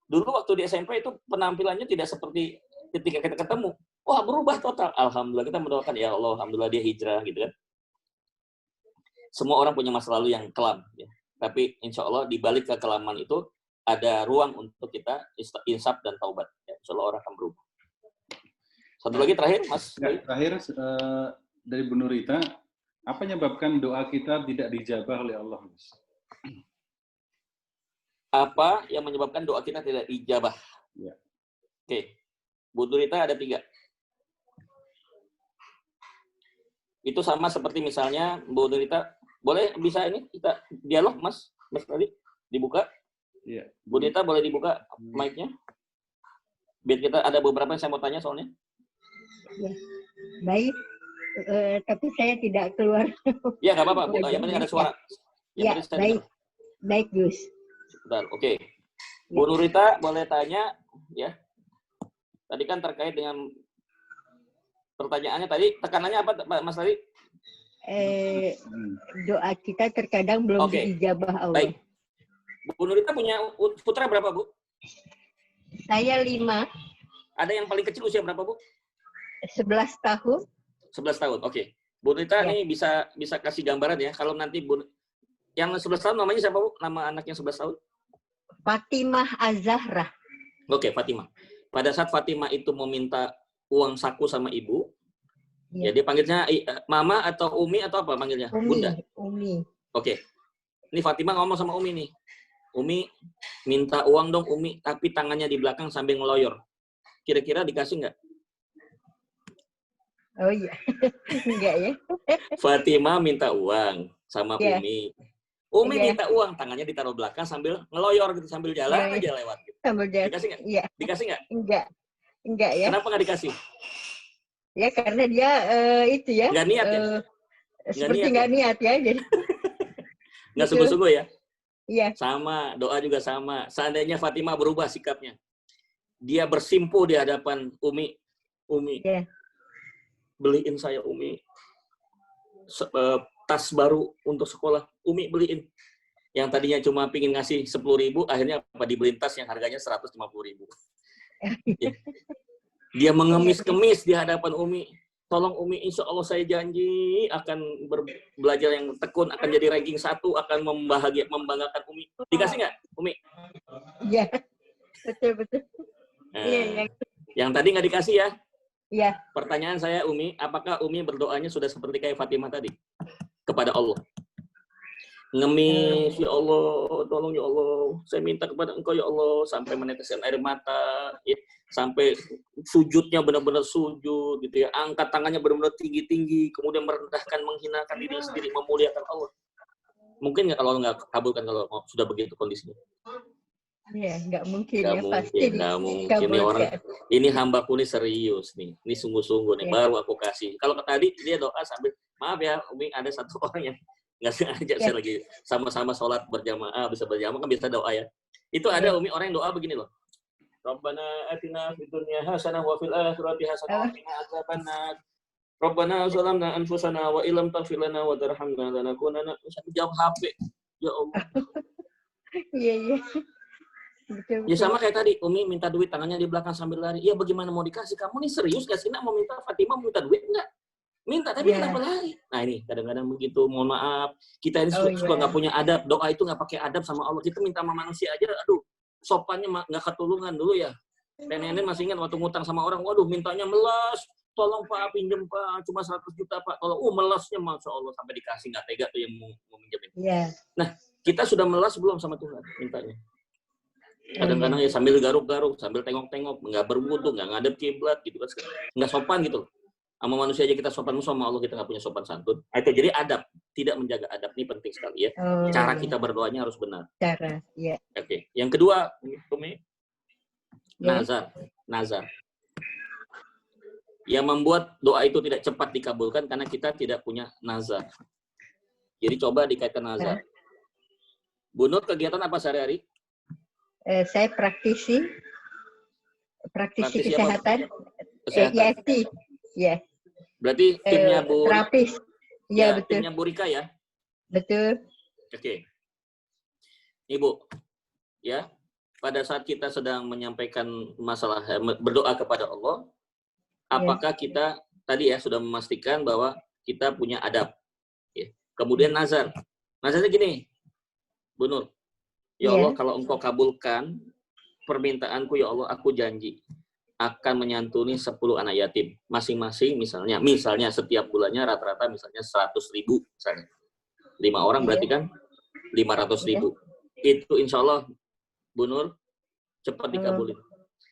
Dulu waktu di SMP itu penampilannya tidak seperti ketika kita ketemu. Wah, berubah total. Alhamdulillah, kita mendoakan ya Allah, alhamdulillah dia hijrah gitu kan. Semua orang punya masa lalu yang kelam ya. Tapi insya Allah di balik kekelaman itu ada ruang untuk kita insaf dan taubat. Ya, insya Allah orang akan berubah. Satu lagi terakhir, Mas. Ya, terakhir dari Bu Nurita, apa menyebabkan doa kita tidak dijabah oleh Allah, Mas? Apa yang menyebabkan doa kita tidak dijabah? Ya. Oke, Bu Nurita ada 3. Itu sama seperti misalnya Bu Nurita, boleh bisa ini kita dialog, Mas tadi dibuka. Iya. Bu Nurita boleh dibuka mic-nya? Biar kita ada beberapa yang saya mau tanya soalnya. Ya, baik. Tapi saya tidak keluar. Ya, nggak apa-apa. Yang penting ada suara. Ya, baik. Baik, Gus. Sebentar, oke. Bu Nurita boleh tanya, ya. Tadi kan terkait dengan pertanyaannya tadi, tekanannya apa, Mas tadi? Doa kita terkadang belum diijabah Allah. Baik. Bu Nurita punya putra berapa, Bu? Saya 5. Ada yang paling kecil usia berapa, Bu? 11 tahun. 11 tahun, oke. Bu Nurita nih bisa kasih gambaran ya. Kalau nanti yang 11 tahun namanya siapa, Bu? Nama anaknya 11 tahun? Fatimah Az-Zahra. Oke, Fatimah. Pada saat Fatimah itu meminta uang saku sama ibu, ya dia panggilnya Mama atau Umi atau apa panggilnya? Bunda? Umi. Oke. Ini Fatimah ngomong sama Umi nih. Umi, minta uang dong Umi, tapi tangannya di belakang sambil ngeloyor. Kira-kira dikasih nggak? Oh iya. Enggak ya? Fatimah minta uang sama Umi. Umi minta uang, tangannya ditaruh belakang sambil ngeloyor gitu, sambil jalan aja lewat. Gitu. Sambil jalan. Dikasih nggak? Iya. Dikasih nggak? Enggak ya. Kenapa nggak dikasih? Ya karena dia itu ya. Nggak niat ya? Seperti nggak niat ya. Jadi nggak sungguh-sungguh ya? Iya. Sama, doa juga sama. Seandainya Fatimah berubah sikapnya. Dia bersimpuh di hadapan Umi. Umi, beliin saya Umi tas baru untuk sekolah. Umi beliin. Yang tadinya cuma pingin ngasih 10.000, akhirnya apa dibeliin tas yang harganya 150.000. Ya. Dia mengemis-kemis di hadapan Umi. Tolong Umi, insya Allah saya janji akan belajar yang tekun, akan jadi ranking 1, akan membanggakan Umi. Dikasih nggak, Umi? Iya, betul. Iya. Yang tadi nggak dikasih ya? Iya. Pertanyaan saya, Umi, apakah Umi berdoanya sudah seperti kayak Fatimah tadi? Kepada Allah. Ngemis, ya Allah, tolong ya Allah, saya minta kepada Engkau ya Allah, sampai meneteskan air mata, ya, sampai sujudnya benar-benar sujud, gitu ya, angkat tangannya benar-benar tinggi-tinggi, kemudian merendahkan, menghinakan diri sendiri, memuliakan Allah. Mungkin nggak kalau nggak kabulkan kalau sudah begitu kondisinya? Iya, nggak mungkin nggak ya, mungkin, pasti. Nggak mungkin. Ini orang, ini hambaku nih serius nih, ini sungguh-sungguh nih, baru aku kasih. Kalau tadi dia doa sambil, maaf ya, Umi ada satu orang yang nggak sengaja saya lagi sama-sama sholat berjamaah, bisa berjamaah kan biasa doa ya. Itu ada Umi orang yang doa begini loh. Rabbana atina fid dunya hasanah wa fil akhirati hasanah wa qina adzabannar. Rabbana zalamna anfusana wa illam taghfir lana wa tarhamna lanakunanna sampai jawab HP. Ya Allah. Iya. Betul. Ya sama kayak tadi, Umi minta duit tangannya di belakang sambil lari. Ya bagaimana mau dikasih? Kamu nih serius gak sih nak mau minta Fatimah minta duit enggak? Minta, tapi kenapa lari? Nah ini, kadang-kadang begitu, mohon maaf. Kita ini suka nggak punya adab. Doa itu nggak pakai adab sama Allah. Kita minta sama manusia aja, aduh, sopannya nggak ketulungan dulu ya. Nenek masih ingat waktu ngutang sama orang, waduh, mintanya melas. tolong Pak, pinjam Pak, cuma 100 juta Pak, tolong. Melasnya Masya Allah, sampai dikasih, nggak tega tuh yang mau minjemin. Iya. Nah, kita sudah melas belum sama Tuhan mintanya? Kadang-kadang ya sambil garuk-garuk, sambil tengok-tengok, nggak berwudu, nggak ngadep kiblat gitu kan, nggak sopan gitu loh. Sama manusia aja kita sopan, sama Allah kita nggak punya sopan santun. Itu jadi adab, tidak menjaga adab ini penting sekali ya. Cara kita berdoanya harus benar. Cara, ya. Oke. Yang kedua, Tumi, nazar. Yang membuat doa itu tidak cepat dikabulkan karena kita tidak punya nazar. Jadi coba dikaitkan nazar. Bu Nur, kegiatan apa sehari-hari? Saya praktisi kesehatan. Kesehatan. Ya. Berarti timnya Bu terapis. Iya, betul. Timnya Bu Rika ya? Betul. Oke. Ibu, ya, pada saat kita sedang menyampaikan masalah berdoa kepada Allah, apakah kita tadi ya sudah memastikan bahwa kita punya adab? Ya. Kemudian nazar. Nazarnya gini, Bu Nur. Ya Allah, kalau Engkau kabulkan permintaanku, ya Allah, aku janji akan menyantuni 10 anak yatim. Masing-masing misalnya setiap bulannya rata-rata misalnya 100.000 misalnya. 5 orang berarti kan 500.000. Itu insya Allah, Bu Nur, cepat dikabulin.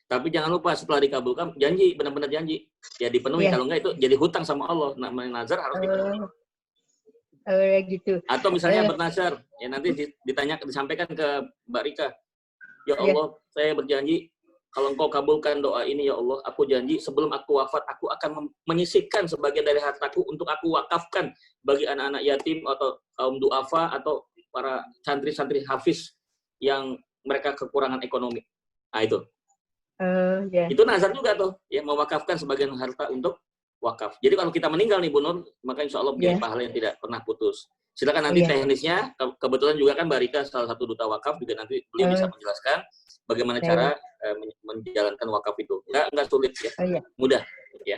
Tapi jangan lupa setelah dikabulkan, janji, benar-benar janji. Ya dipenuhi, kalau enggak itu jadi hutang sama Allah. Namanya nazar harus dipenuhi. Gitu. Atau misalnya bernazar, ya nanti disampaikan ke Mbak Rika. Ya Allah, saya berjanji kalau Engkau kabulkan doa ini, ya Allah, aku janji sebelum aku wafat, aku akan menyisihkan sebagian dari hartaku untuk aku wakafkan bagi anak-anak yatim atau kaum duafa atau para santri-santri hafiz yang mereka kekurangan ekonomi. Nah itu. Itu nazar juga tuh, ya mewakafkan sebagian harta untuk wakaf. Jadi kalau kita meninggal nih Bu Nur, maka insya Allah punya pahala yang tidak pernah putus. Silakan nanti teknisnya, kebetulan juga kan Mbak Rika salah satu duta wakaf, juga nanti beliau bisa menjelaskan bagaimana cara menjalankan wakaf itu. Enggak sulit ya, mudah ya.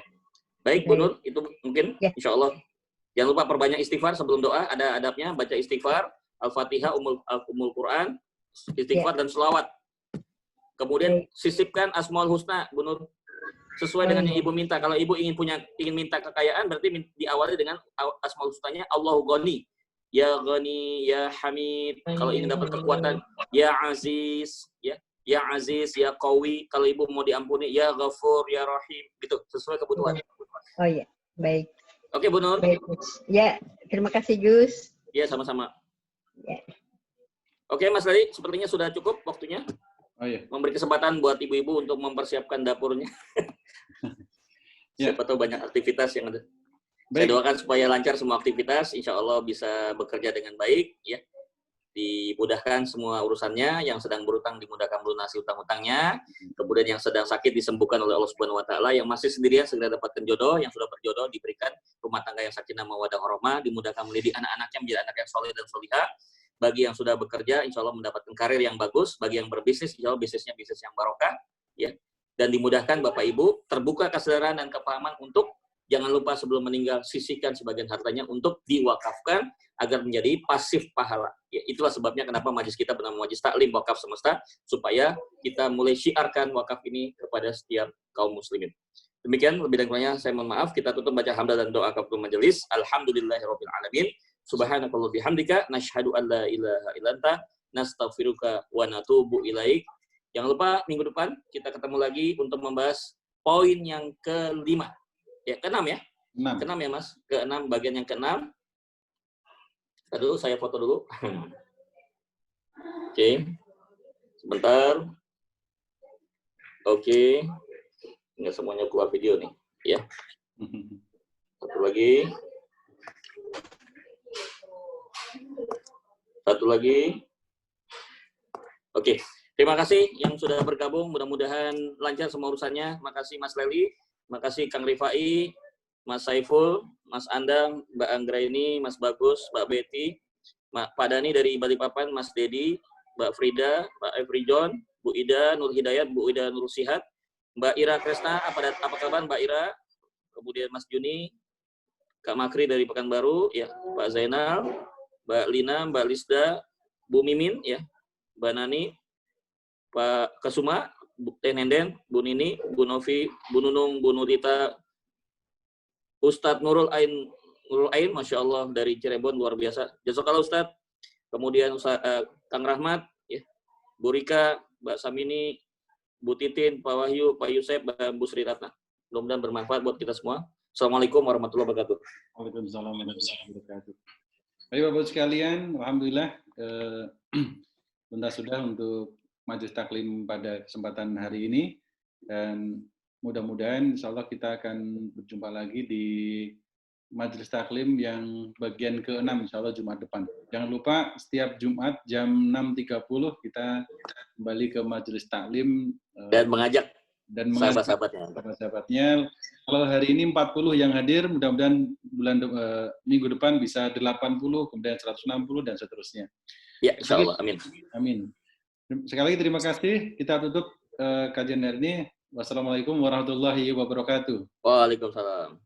Baik Bu Nur, itu mungkin insya Allah. Jangan lupa perbanyak istighfar sebelum doa, ada adabnya, baca istighfar, Al-Fatihah, Ummul Quran, istighfar dan selawat. Kemudian sisipkan Asmaul Husna, Bu Nur. Sesuai dengan yang Ibu minta. Kalau Ibu ingin minta kekayaan, berarti diawali dengan Asmaul Husnanya Allahu Ghani. Ya Ghani, Ya Hamid. Kalau ingin dapat kekuatan, Ya Aziz, Ya Aziz, Ya Qawi. Kalau Ibu mau diampuni, Ya Ghafur, Ya Rahim. Gitu, sesuai kebutuhan. Oh iya, baik. Oke, Bu Nur. Baik. Ya, terima kasih Gus. Ya, sama-sama. Ya. Oke, Mas Lali, sepertinya sudah cukup waktunya. Oh iya. Memberi kesempatan buat ibu-ibu untuk mempersiapkan dapurnya. Siapa tahu banyak aktivitas yang ada. Baik. Saya doakan supaya lancar semua aktivitas, insya Allah bisa bekerja dengan baik, ya. Dimudahkan semua urusannya, yang sedang berutang dimudahkan melunasi utang-utangnya, kemudian yang sedang sakit disembuhkan oleh Allah Subhanahu Wa Taala, yang masih sendirian segera dapatkan jodoh, yang sudah berjodoh diberikan rumah tangga yang sakinah mawaddah warahmah, dimudahkan mendidik anak-anaknya menjadi anak yang soleh dan solihah. Bagi yang sudah bekerja, insya Allah mendapatkan karir yang bagus. Bagi yang berbisnis, insya Allah bisnisnya bisnis yang barokah, ya. Dan dimudahkan Bapak Ibu terbuka kesadaran dan kepahaman untuk jangan lupa sebelum meninggal sisihkan sebagian hartanya untuk diwakafkan agar menjadi pasif pahala. Ya, itulah sebabnya kenapa majelis kita bernama Majelis Taklim Wakaf Semesta, supaya kita mulai syiarkan wakaf ini kepada setiap kaum muslimin. Demikian, lebih dan kurangnya saya mohon maaf. Kita tutup baca hamdalah dan doa kafatul majelis. Alhamdulillahirabbil alamin. Subhanakallah bihamdika nasyhadu an la ilaha illa anta nastaghfiruka wa natubu ilaik. Jangan lupa minggu depan kita ketemu lagi untuk membahas poin yang ke-5. Ya, ke-6 ya? 6. Ke-6 ya, Mas. Ke-6, bagian yang ke-6. Aduh, saya foto dulu. Oke. Sebentar. Oke. Nggak semuanya keluar video nih. Ya. Satu lagi. Satu lagi. Oke. Terima kasih yang sudah bergabung. Mudah-mudahan lancar semua urusannya. Terima kasih Mas Leli. Terima kasih Kang Rifai, Mas Saiful, Mas Andang, Mbak Anggraini, Mas Bagus, Mbak Betty, Pak Dani dari Balikpapan, Mas Dedi, Mbak Frida, Pak Every John, Bu Ida Nur Hidayat, Bu Ida Nur Sihat, Mbak Ira Kresna, apa kabar Mbak Ira? Kemudian Mas Juni, Kak Makri dari Pekanbaru, ya, Pak Zainal, Mbak Lina, Mbak Lisda, Bu Mimin, ya, Mbak Nani, Pak Kesuma, Bu Tenenden, Bu Nini, Bu Novi, Bu Nunung, Bu Nurita, Ustadz Nurul Ain, Masya Allah dari Cirebon, luar biasa. Jazakallah Ustadz. Kemudian Kang Rahmat, ya, Bu Rika, Mbak Samini, Bu Titin, Pak Wahyu, Pak Yusef, dan Bu Sri Ratna. Mudah-mudahan bermanfaat buat kita semua. Assalamualaikum warahmatullahi wabarakatuh. Waalaikumsalam warahmatullahi wabarakatuh. Baik Bapak sekalian, alhamdulillah tuntas sudah untuk Majelis Taklim pada kesempatan hari ini, dan mudah-mudahan insya Allah kita akan berjumpa lagi di Majelis Taklim yang bagian ke-6 insya Allah Jumat depan. Jangan lupa setiap Jumat jam 6.30 kita kembali ke Majelis Taklim Dan mengajak sahabat-sahabatnya. Kalau hari ini 40 yang hadir, mudah-mudahan minggu depan bisa 80, kemudian 160 dan seterusnya. Ya, insya Allah. Amin. Amin. Sekali lagi terima kasih. Kita tutup kajian hari ini. Wassalamualaikum warahmatullahi wabarakatuh. Waalaikumsalam.